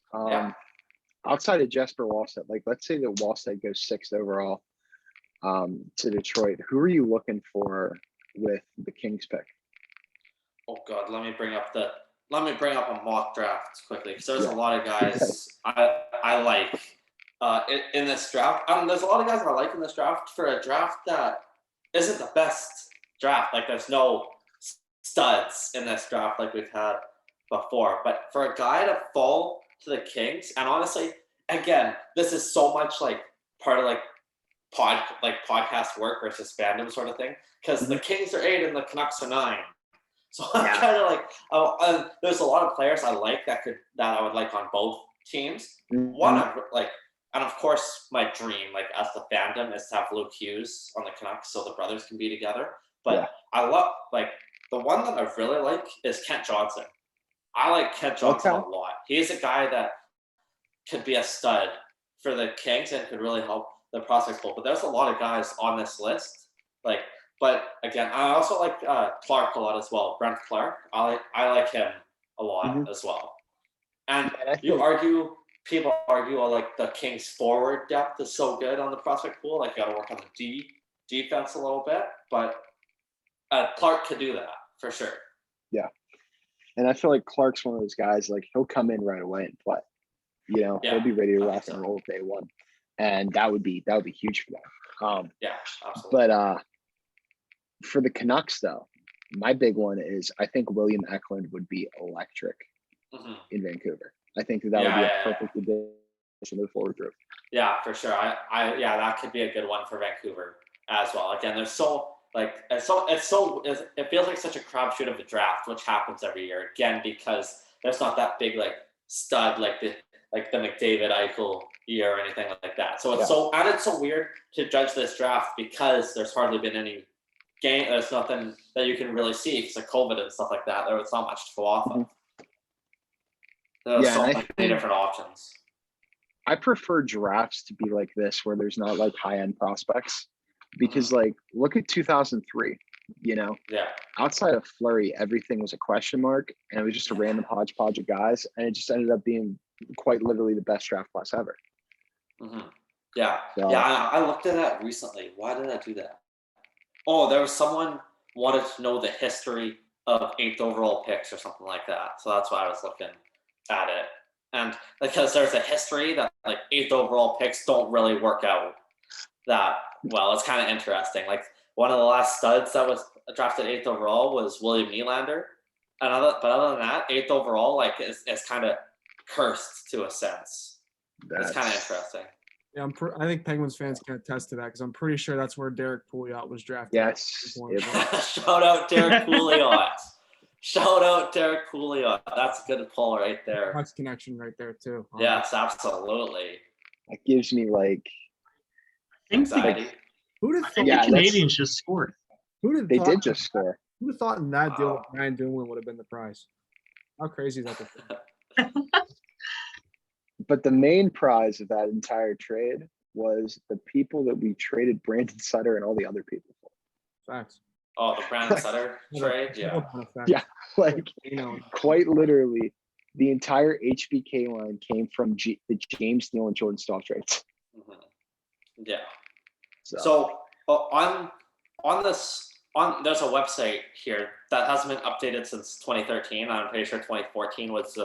B: Outside of Jesper Wallstedt, like let's say that Wallstedt goes 6th overall to Detroit. Who are you looking for with the Kings pick?
C: Oh God, let me bring up a mock draft quickly because there's a lot of guys I like in this draft. There's a lot of guys I like in this draft for a draft that isn't the best draft. Like there's no studs in this draft like we've had before. But for a guy to fall to the Kings, and honestly, again, this is so much like part of like podcast work versus fandom sort of thing because the Kings are 8 and the Canucks are 9. So I'm kind of like, there's a lot of players I like that I would like on both teams. One of and of course my dream, like as the fandom, is to have Luke Hughes on the Canucks so the brothers can be together. But I love the one that I really like is Kent Johnson. I like Kent Johnson a lot. He's a guy that could be a stud for the Kings and could really help the prospect pool. But there's a lot of guys on this list. But again, I also like Clark a lot as well. Brent Clark. I like him a lot as well. And people argue like the Kings forward depth is so good on the prospect pool. Like you got to work on the defense a little bit. But Clark could do that for sure. Yeah.
B: And I feel like Clark's one of those guys, like he'll come in right away and play. He'll be ready to rock and roll day one. And that would be huge for them.
C: Absolutely.
B: But for the Canucks though, my big one is I think William Eklund would be electric in Vancouver. I think that would be a perfect addition to the forward group.
C: Yeah, for sure. I that could be a good one for Vancouver as well. Again, there's it feels like such a crapshoot of a draft, which happens every year. Again, because there's not that big like stud like the McDavid Eichel year or anything like that. So it's so weird to judge this draft because there's hardly been any game. There's nothing that you can really see because of COVID and stuff like that. There was not much to go off of. There's
B: Yeah,
C: so
B: and I
C: many
B: think-
C: different options.
B: I prefer drafts to be like this, where there's not like high end prospects, because like look at 2003. You know,
C: Yeah.
B: outside of Flurry, everything was a question mark, and it was just a random hodgepodge of guys, and it just ended up being quite literally the best draft class ever.
C: Yeah.
B: So-
C: Yeah. I looked at that recently. Why did I do that? Oh, there was someone wanted to know the history of 8th overall picks or something like that. So that's why I was looking at it. And because there's a history that like 8th overall picks don't really work out that well. It's kind of interesting. Like one of the last studs that was drafted 8th overall was William Nylander. But other than that, 8th overall like is kind of cursed to a sense. It's kind of interesting.
A: Yeah, I think Penguins fans can attest to that because I'm pretty sure that's where Derek Pouliot was drafted.
B: Yes.
C: Shout out Derek Pouliot. Shout out Derek Pouliot. That's a good pull right there.
A: That's connection right there too.
C: Yes, absolutely.
B: That gives me like
D: I think the,
C: Anxiety.
A: Who'd
D: I
A: have
D: think
A: thought?
B: Yeah,
D: the Canadians just scored.
B: they did just score.
A: Who'd have thought in that deal
C: Wow.
A: Ryan Dumoulin would have been the prize? How crazy is that?
B: But the main prize of that entire trade was the people that we traded Brandon Sutter and all the other people for.
A: Facts.
C: Oh, the Brandon Sutter trade? Yeah.
B: Yeah. Like
A: You know,
B: quite literally, the entire HBK line came from the James Neal and Jordan Stahl trades.
C: Mhm. Yeah.
B: So,
C: On there's a website here that hasn't been updated since 2013. I'm pretty sure 2014 was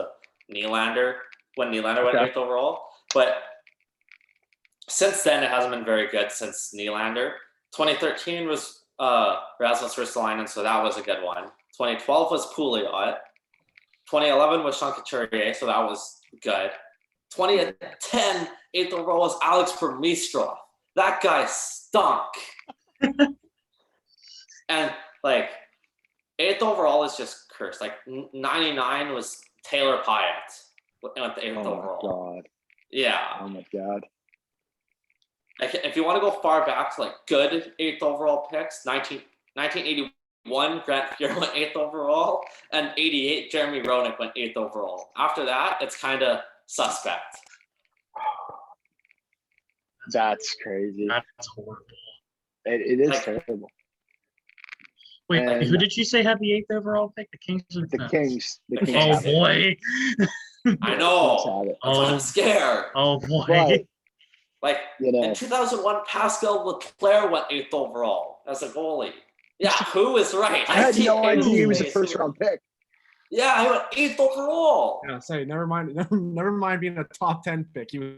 C: Nylander when Nylander went
B: Okay.
C: 8th overall. But since then, it hasn't been very good since Nylander. 2013 was Rasmus Ristolainen, so that was a good one. 2012 was Pouliot. 2011 was Sean Couturier, so that was good. 2010, 8th overall was Alex Burmistrov. That guy stunk. And like 8th overall is just cursed. Like 99 was Taylor Pyatt with the 8th
B: oh
C: overall.
B: my god.
C: Yeah.
B: Oh my god.
C: Like, if you want to go far back to like good 8th overall picks, 1981 Grant Fuhr went 8th overall, and 88 Jeremy Roenick went 8th overall. After that, it's kind of suspect.
B: That's crazy.
D: That's horrible.
B: It is
C: Like-
B: terrible.
D: Wait,
B: And-
D: who did you say had the 8th overall pick? The Kings or
B: The
D: Canucks?
B: Kings. The
C: The
B: Kings.
C: Kings.
D: Oh
B: have it.
D: boy.
C: I
B: Kings
C: know.
B: have it.
C: That's why I'm scared.
D: Oh boy.
B: But
C: Like
B: you know,
C: in 2001, Pascal Leclerc went 8th overall as a goalie. Yeah, who is right?
B: I had no idea he was a
C: Anyways,
B: first round pick.
C: Yeah, he went 8th overall.
A: yeah, say never mind. Never mind being a top 10 pick. He was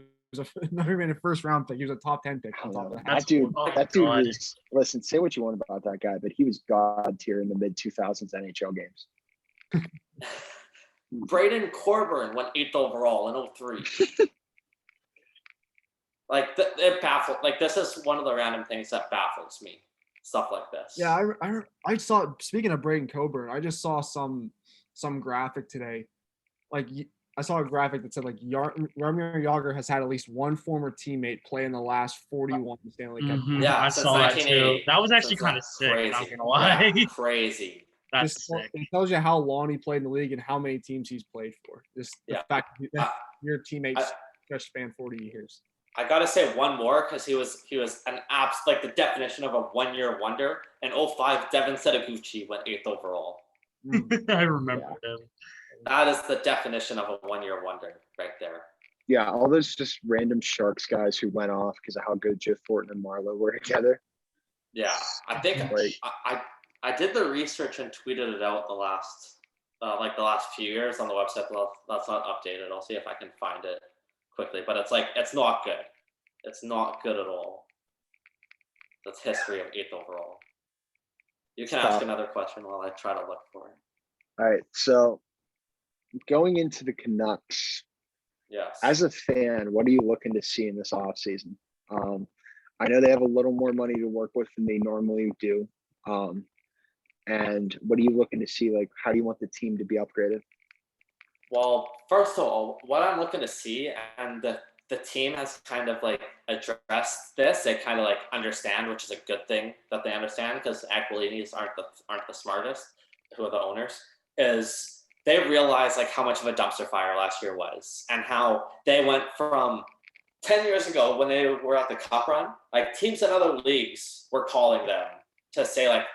A: never even a first round pick. He was a top 10 pick.
B: I
A: On
B: don't
A: top of
B: know.
A: that.
D: That's
B: That dude,
D: cool. Oh,
B: that dude
D: God.
B: was. Listen, say what you want about that guy, but he was god tier in the mid 2000s NHL games.
C: Braden Coburn went 8th overall in 03. Like, it baffled. Like, this is one of the random things that baffles me. Stuff like this.
A: Yeah, I saw. Speaking of Braden Coburn, I just saw some graphic today. Like I saw a graphic that said like Jaromir Jagr has had at least one former teammate play in the last 41 Stanley Cup.
D: Mhm,
C: Yeah,
D: I
C: since
D: saw that too.
C: 1980.
D: That was actually
C: Since
D: kind of
C: that's
D: sick.
C: crazy.
D: Not gonna lie.
C: Yeah, crazy.
D: That's
A: Just,
D: sick.
A: it tells you how long he played in the league and how many teams he's played for. Just the
C: Yeah.
A: fact that
C: Uh,
A: your teammates just span 40 years.
C: I gotta say one more because he was an like the definition of a 1-year wonder. In 05, Devin Setaguchi went 8th overall.
A: Mm.
D: I remember him.
C: That is the definition of a 1-year wonder right there.
B: Yeah, all those just random Sharks guys who went off because of how good Jeff Fortin and Marlowe were together.
C: Yeah, I think
B: Like-
C: I did the research and tweeted it out the last few years on the website. Well, that's not updated. I'll see if I can find it quickly. But it's not good. It's not good at all. That's history of 8th overall. You can ask
B: Stop.
C: another question while I try to look for it.
B: All right, so going into the Canucks,
C: Yes.
B: as a fan, what are you looking to see in this offseason? I know they have a little more money to work with than they normally do. And what are you looking to see? Like, how do you want the team to be upgraded?
C: Well, first of all, what I'm looking to see, and the team has kind of like addressed this. They kind of like understand, which is a good thing that they understand, because Aquilinis aren't the smartest, who are the owners. Is they realized like how much of a dumpster fire last year was, and how they went from 10 years ago when they were at the cup run, like teams in other leagues were calling them to say like,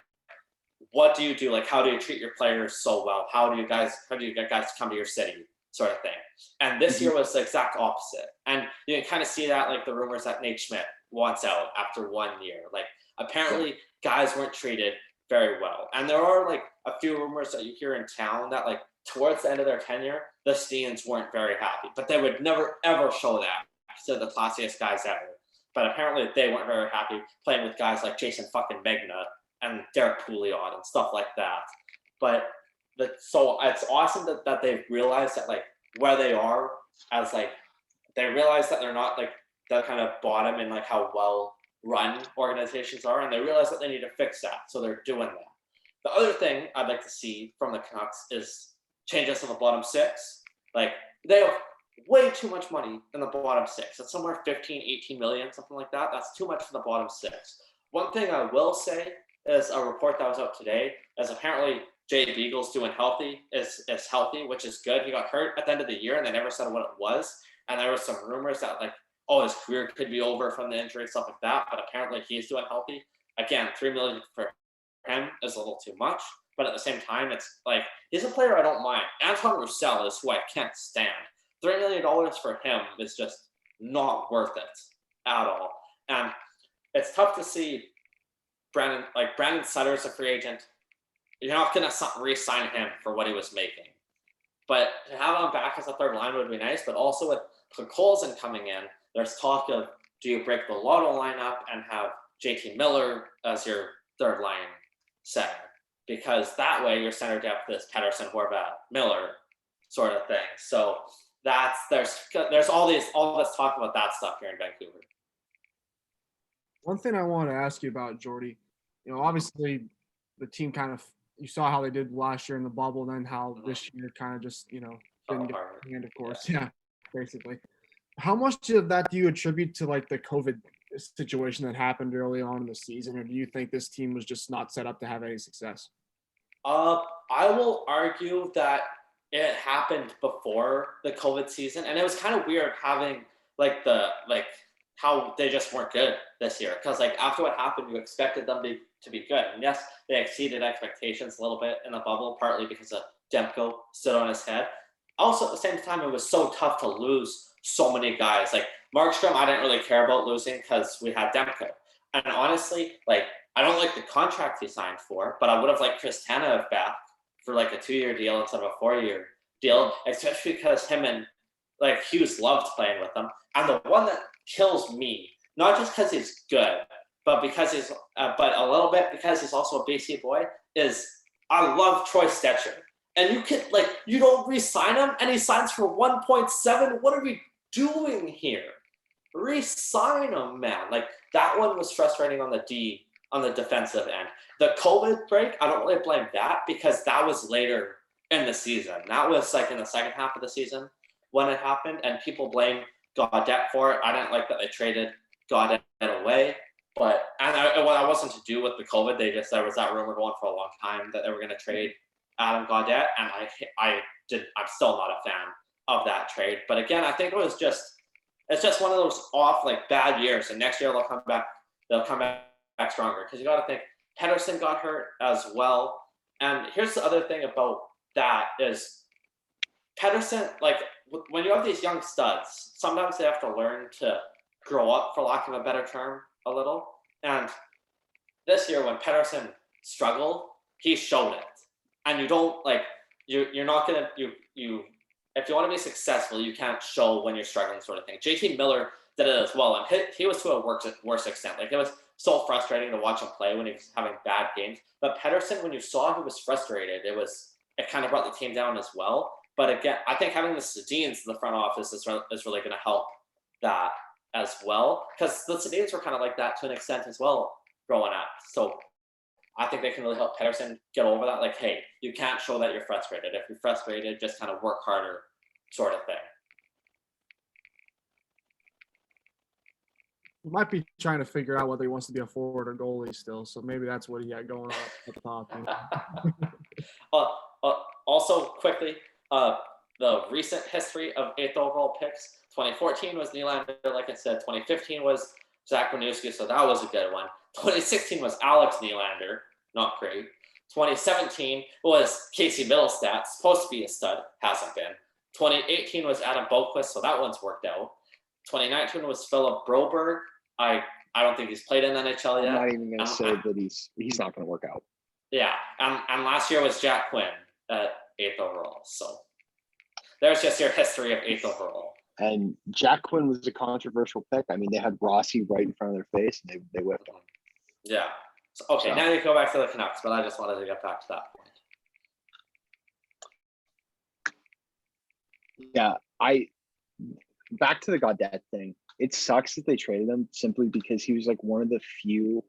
C: what do you do? Like, how do you treat your players so well? How do you get guys to come to your city, sort of thing? And this year was the exact opposite. And you can kind of see that, like the rumors that Nate Schmidt wants out after 1 year. Like, apparently guys weren't treated very well. And there are like a few rumors that you hear in town that like towards the end of their tenure, the Steens weren't very happy, but they would never ever show that to the classiest guys ever. But apparently they weren't very happy playing with guys like Jason fucking Megna and Derek Pouliot and stuff like that. But so it's awesome that they've realized that like where they are, as like they realize that they're not like the kind of bottom in like how well run organizations are, and they realize that they need to fix that. So they're doing that. The other thing I'd like to see from the Canucks is changes in the bottom six. Like they have way too much money in the bottom six. It's somewhere 15, 18 million, something like that. That's too much for the bottom six. One thing I will say is a report that was out today is apparently Jay Beagle's doing healthy, is healthy, which is good. He got hurt at the end of the year and they never said what it was. And there were some rumors that like, oh, his career could be over from the injury, stuff like that. But apparently he's doing healthy. Again, $3 million for him is a little too much. But at the same time, it's like, he's a player I don't mind. Anton Roussel is who I can't stand. $3 million for him is just not worth it at all. And it's tough to see Brandon Sutter's a free agent. You're not going to re-sign him for what he was making. But to have him back as a third line would be nice. But also with Colson coming in, there's talk of, do you break the Lotto lineup and have JT Miller as your third line center? Because that way your center depth is Pettersson, Horvat, Miller sort of thing. So there's all this talk about that stuff here in Vancouver.
A: One thing I want to ask you about, Jordy, obviously the team kind of, you saw how they did last year in the bubble, then how this year kind of just, didn't get the hand, of course. Yeah, basically. How much of that do you attribute to like the COVID situation that happened early on in the season, or do you think this team was just not set up to have any success?
C: I will argue that it happened before the COVID season, and it was kind of weird having how they just weren't good this year. Because like after what happened, you expected them to be good, and yes, they exceeded expectations a little bit in the bubble, partly because of Demko stood on his head. Also, at the same time, it was so tough to lose so many guys. Like Markstrom, I didn't really care about losing because we had Demko. And honestly, like I don't like the contract he signed for, but I would have liked Chris Tanev back for like a 2-year deal instead of a 4-year deal, especially because him and like Hughes loved playing with him. And the one that kills me, not just because he's good, but because he's, but a little bit because he's also a BC boy, is I love Troy Stecher. And you don't re-sign him, and he signs for 1.7. What are we doing here? Re-sign him, man. Like that one was frustrating on the defensive end. The COVID break, I don't really blame that because that was later in the season. That was like in the second half of the season when it happened, and people blame Gaudette for it. I didn't like that they traded Gaudette away, but what wasn't to do with the COVID. There was that rumor going for a long time that they were going to trade Adam Gaudette, and I'm still not a fan of that trade. But again, I think it's just one of those off like bad years, and next year they'll come back stronger, because you got to think Pettersson got hurt as well. And here's the other thing about that is Pettersson, like when you have these young studs, sometimes they have to learn to grow up, for lack of a better term, a little. And this year when Pettersson struggled, he showed it. And you don't like you're not gonna you if you want to be successful, you can't show when you're struggling, sort of thing. JT Miller did it as well, and he was to a worse extent. Like it was so frustrating to watch him play when he was having bad games. But Pettersson, when you saw he was frustrated, it kind of brought the team down as well. But again, I think having the Sedins in the front office is really going to help that as well, because the Sedins were kind of like that to an extent as well growing up. So I think they can really help Pettersson get over that. Like, hey, you can't show that you're frustrated. If you're frustrated, just kind of work harder, sort of thing.
A: He might be trying to figure out whether he wants to be a forward or goalie still. So maybe that's what he had going on at the top.
C: also quickly, the recent history of 8th overall picks. 2014 was Nylander, like I said. 2015 was Zach Winooski, so that was a good one. 2016 was Alex Nylander, not great. 2017 was Casey Middlestat, supposed to be a stud, hasn't been. 2018 was Adam Boqvist, so that one's worked out. 2019 was Philip Broberg. I don't think he's played in the NHL yet.
B: I'm not even going to say that he's not going to work out.
C: Yeah, and last year was Jack Quinn at 8th overall. So there's just your history of 8th overall.
B: And Jack Quinn was a controversial pick. I mean, they had Rossi right in front of their face, and they whipped him.
C: Yeah. So now you go back to the Canucks, but I just wanted to get back to that point.
B: Yeah, back to the Gaudette thing. It sucks that they traded him simply because he was like one of the few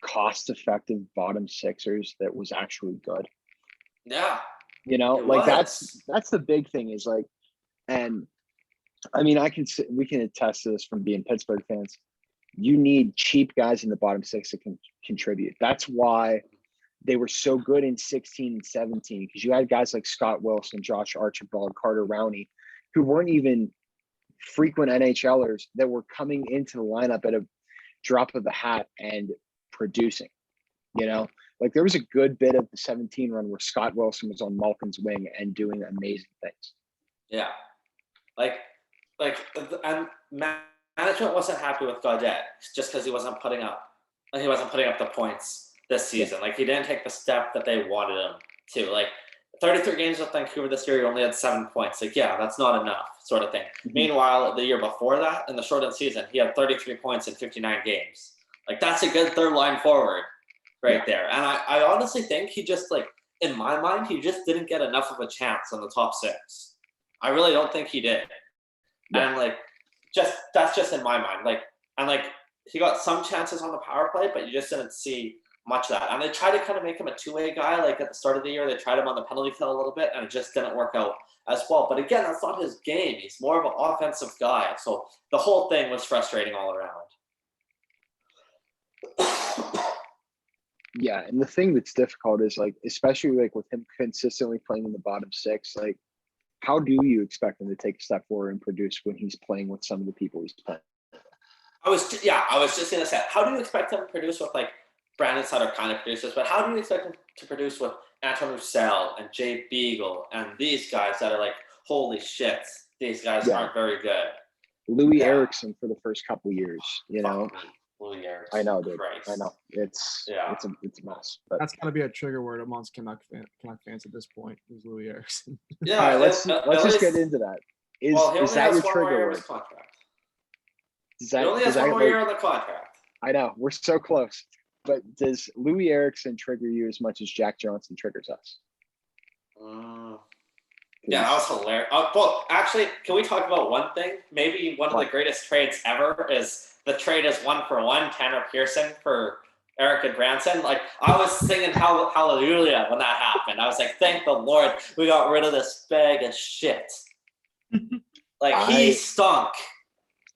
B: cost-effective bottom sixers that was actually good.
C: Yeah.
B: Like that's the big thing is like, and I mean, we can attest to this from being Pittsburgh fans. You need cheap guys in the bottom six that can contribute. That's why they were so good in 16 and 17, because you had guys like Scott Wilson, Josh Archibald, Carter Rowney, who weren't even frequent NHLers that were coming into the lineup at a drop of the hat and producing. Like there was a good bit of the 17 run where Scott Wilson was on Malkin's wing and doing amazing things.
C: Yeah. And management wasn't happy with Gaudette just because he wasn't putting up the points this season. Like he didn't take the step that they wanted him to. Like 33 games with Vancouver this year, he only had 7 points. Like, yeah, that's not enough, sort of thing. Mm-hmm. Meanwhile, the year before that, in the shortened season, he had 33 points in 59 games. Like that's a good third line forward right there. And I honestly think he just, like, in my mind, he just didn't get enough of a chance on the top six. I really don't think he did. Yeah. And that's just in my mind. He got some chances on the power play, but you just didn't see much of that. And they tried to kind of make him a two-way guy. Like at the start of the year, they tried him on the penalty kill a little bit, and it just didn't work out as well. But again, that's not his game. He's more of an offensive guy. So the whole thing was frustrating all around.
B: Yeah, and the thing that's difficult is, like, especially like with him consistently playing in the bottom six, like, how do you expect him to take a step forward and produce when he's playing with some of the people he's playing?
C: I was just gonna say, how do you expect him to produce with, like, Brandon Sutter kind of produces, but how do you expect him to produce with Anton Roussel and Jay Beagle and these guys that are like, holy shit, these guys aren't very good?
B: Louis Eriksson for the first couple years,
C: Louis Eriksson.
B: I know, dude.
C: Christ.
B: I know. It's a mess. But
A: that's gotta be a trigger word amongst Canuck fans at this point. Is Louis Eriksson?
B: Yeah. All right, let's just get into that. Is that your trigger word?
C: He only has one more year on the contract.
B: I know, we're so close. But does Louis Eriksson trigger you as much as Jack Johnson triggers us?
C: Yeah, that was hilarious. Well, actually, can we talk about one thing? Maybe one of the greatest trades ever is the trade is 1-for-1, Tanner Pearson for Eric and Branson. Like, I was singing hallelujah when that happened. I was like, thank the Lord we got rid of this bag of shit. Like, he stunk.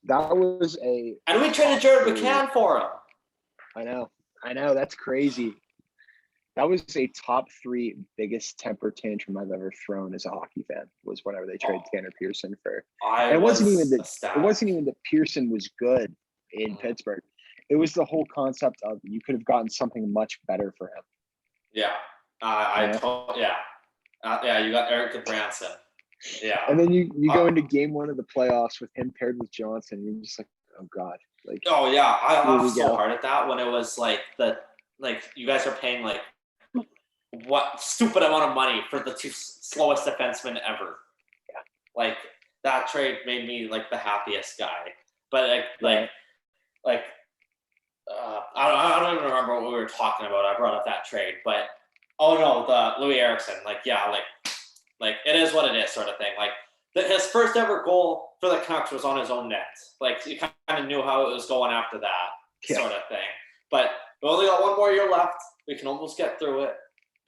B: That was
C: and we traded Jared McCann for him.
B: I know, that's crazy. That was a top 3 biggest temper tantrum I've ever thrown as a hockey fan, was whenever they traded Tanner Pearson for. It wasn't even that Pearson was good in Pittsburgh. It was the whole concept of you could have gotten something much better for him.
C: Yeah. You got Eric and Branson. Yeah.
B: And then you go into game 1 of the playoffs with him paired with Johnson, and you're just like, oh God. Like,
C: oh yeah, I laughed so hard at that when it was like you guys are paying like what stupid amount of money for the 2 slowest defensemen ever.
B: Yeah.
C: Like that trade made me like the happiest guy. But I don't even remember what we were talking about. I brought up that trade, but the Louis Eriksson, like it is what it is, sort of thing. Like his first ever goal for the Canucks was on his own net. Like you kind of knew how it was going after that, sort of thing. But we only got 1 more year left. We can almost get through it.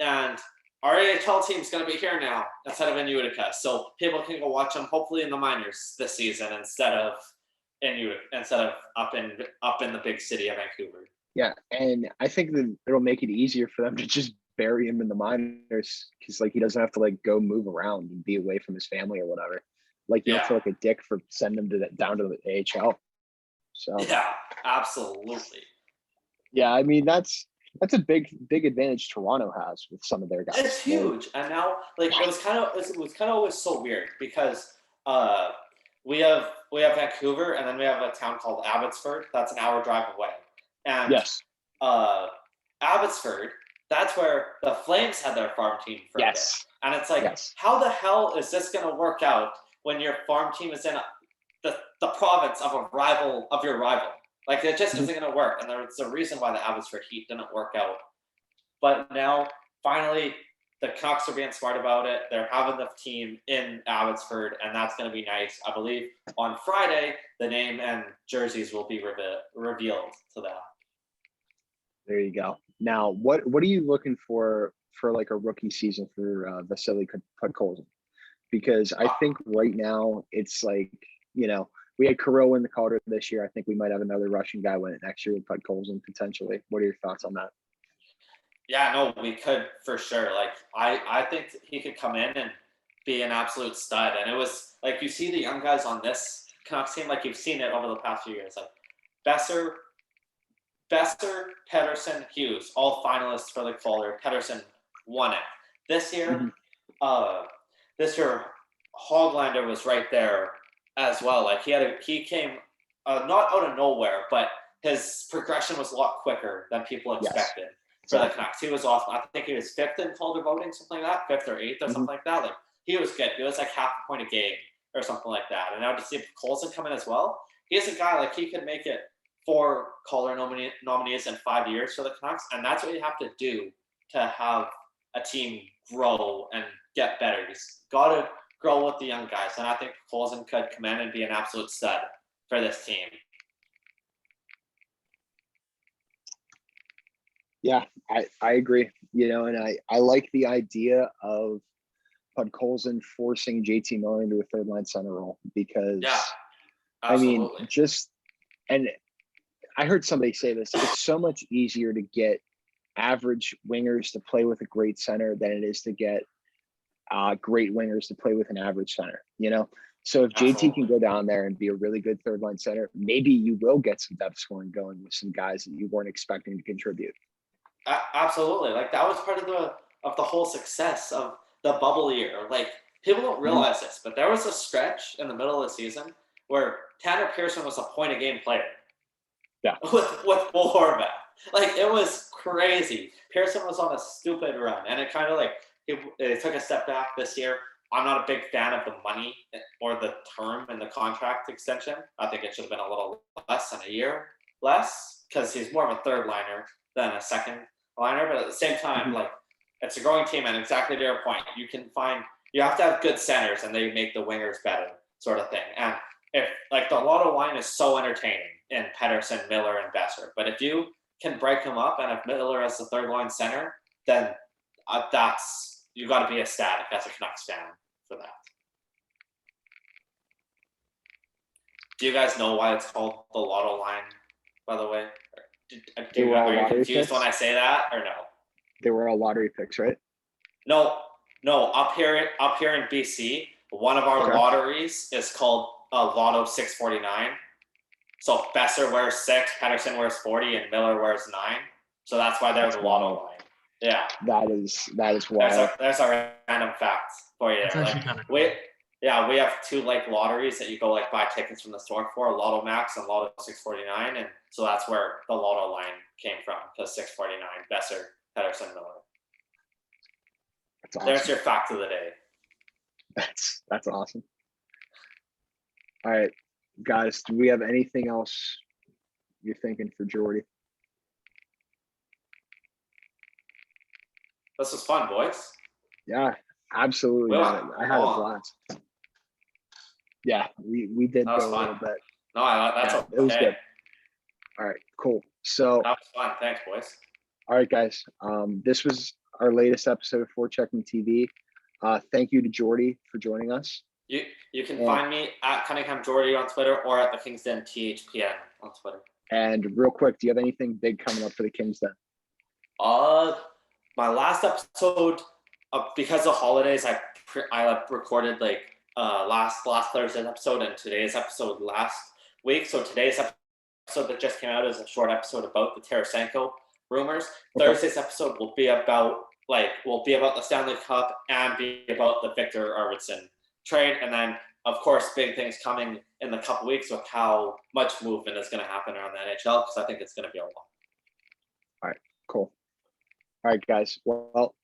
C: And our AHL team's going to be here now instead of in Utica. So people can go watch them hopefully in the minors this season instead of up in the big city of Vancouver.
B: Yeah, and I think that it'll make it easier for them to just bury him in the minors because like he doesn't have to like go move around and be away from his family or whatever. Like you don't feel like a dick for sending him down to the AHL. So
C: Yeah, absolutely.
B: yeah, I mean that's a big advantage Toronto has with some of their guys.
C: It's huge, and now like it was kind of always so weird because we have Vancouver, and then we have a town called Abbotsford that's an hour drive away, and
B: Yes.
C: Abbotsford, that's where the Flames had their farm team for a bit. And it's like, how the hell is this going to work out when your farm team is in the province of your rival? Like, it just isn't going to work. And there's a reason why the Abbotsford Heat didn't work out. But now, finally, the Canucks are being smart about it. They're having the team in Abbotsford, and that's going to be nice. I believe on Friday, the name and jerseys will be revealed to that.
B: There you go. Now, what are you looking for like a rookie season for Vasily Podkolzin? Because I think right now it's like, you know, we had Kirill win the Calder this year. I think we might have another Russian guy win it next year with Podkolzin potentially. What are your thoughts on that?
C: Yeah, no, we could for sure. Like, I think he could come in and be an absolute stud. And it was like you see the young guys on this Canucks team, like you've seen it over the past few years. Like Besser, Pettersson, Hughes, all finalists for the Calder. Pettersson won it. This year, Hoglander was right there as well. Like he came not out of nowhere, but his progression was a lot quicker than people expected for the Canucks. He was awesome. I think he was fifth in Calder voting, something like that, fifth or eighth or something like that. Like he was good. He was like half a point a game or something like that. And now to see Colson come in as well, he's a guy like he could make it 4 Calder nominees in 5 years for the Canucks, and that's what you have to do to have a team grow and get better. You got to grow with the young guys, and I think Colson could come in and be an absolute stud for this team.
B: Yeah, I agree. You know, and I like the idea of Podkolzin forcing JT Miller into a third line center role because I mean, and I heard somebody say this, it's so much easier to get average wingers to play with a great center than it is to get great wingers to play with an average center, you know? So if JT can go down there and be a really good third line center, maybe you will get some depth scoring going with some guys that you weren't expecting to contribute.
C: Absolutely. Like that was part of the whole success of the bubble year. Like people don't realize this, but there was a stretch in the middle of the season where Tanner Pearson was a point a game player.
B: Yeah.
C: With Horvat. Like it was crazy. Pearson was on a stupid run, and it kind of like it took a step back this year. I'm not a big fan of the money or the term in the contract extension. I think it should have been a little less than a year less because he's more of a third liner than a second liner. But at the same time, like it's a growing team, and exactly to your point, you have to have good centers, and they make the wingers better, sort of thing. And if like the Lotto line is so entertaining in Pettersson, Miller, and Besser, but if you can break them up and if Miller as the third line center, then you got to be ecstatic as a Canucks fan for that. Do you guys know why it's called the Lotto line, by the way? Are you confused when I say that or no?
B: They were all lottery picks, right?
C: No. Up here in BC, one of our lotteries is called Lotto 649. So Besser wears 6, Pettersson wears 40, and Miller wears 9. So that's why they're the Lotto line. Yeah. That is
B: wild.
C: There's a random fact for you there. Like, we have 2 like lotteries that you go like buy tickets from the store for, Lotto Max and Lotto 649, and so that's where the Lotto line came from, because 649, Besser, Pettersson, Miller.
B: That's awesome.
C: There's your fact of the day.
B: That's awesome. All right, guys, do we have anything else you're thinking for Jordy?
C: This was fun, boys.
B: Yeah, absolutely. I had a blast. Yeah, we did go a little bit.
C: No, that's okay.
B: It was good. All right, cool. So
C: that was fun. Thanks, boys.
B: All right, guys. This was our latest episode of For Checking TV. Thank you to Jordy for joining us.
C: You can find me at Cunningham Jordy on Twitter or at the Kingsden THPN on Twitter.
B: And real quick, do you have anything big coming up for the Kingsden?
C: my last episode, because of holidays, I recorded like last Thursday's episode and today's episode last week. So today's episode that just came out is a short episode about the Tarasenko rumors.
B: Okay.
C: Thursday's episode will be about the Stanley Cup and be about the Victor Arvidsson trade, and then of course big things coming in the couple weeks with how much movement is going to happen around the NHL, because I think it's going to be a lot.
B: All right, cool. All right, guys. Well,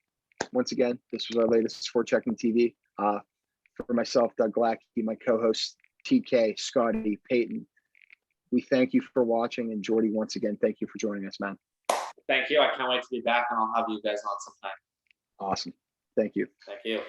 B: once again, this was our latest Sport Checking TV. For myself, Doug Glackey, my co-host TK, Scotty, Peyton, we thank you for watching, and Jordy, once again, thank you for joining us, man.
C: Thank you. I can't wait to be back, and I'll have you guys on sometime.
B: Awesome. Thank you.
C: Thank you.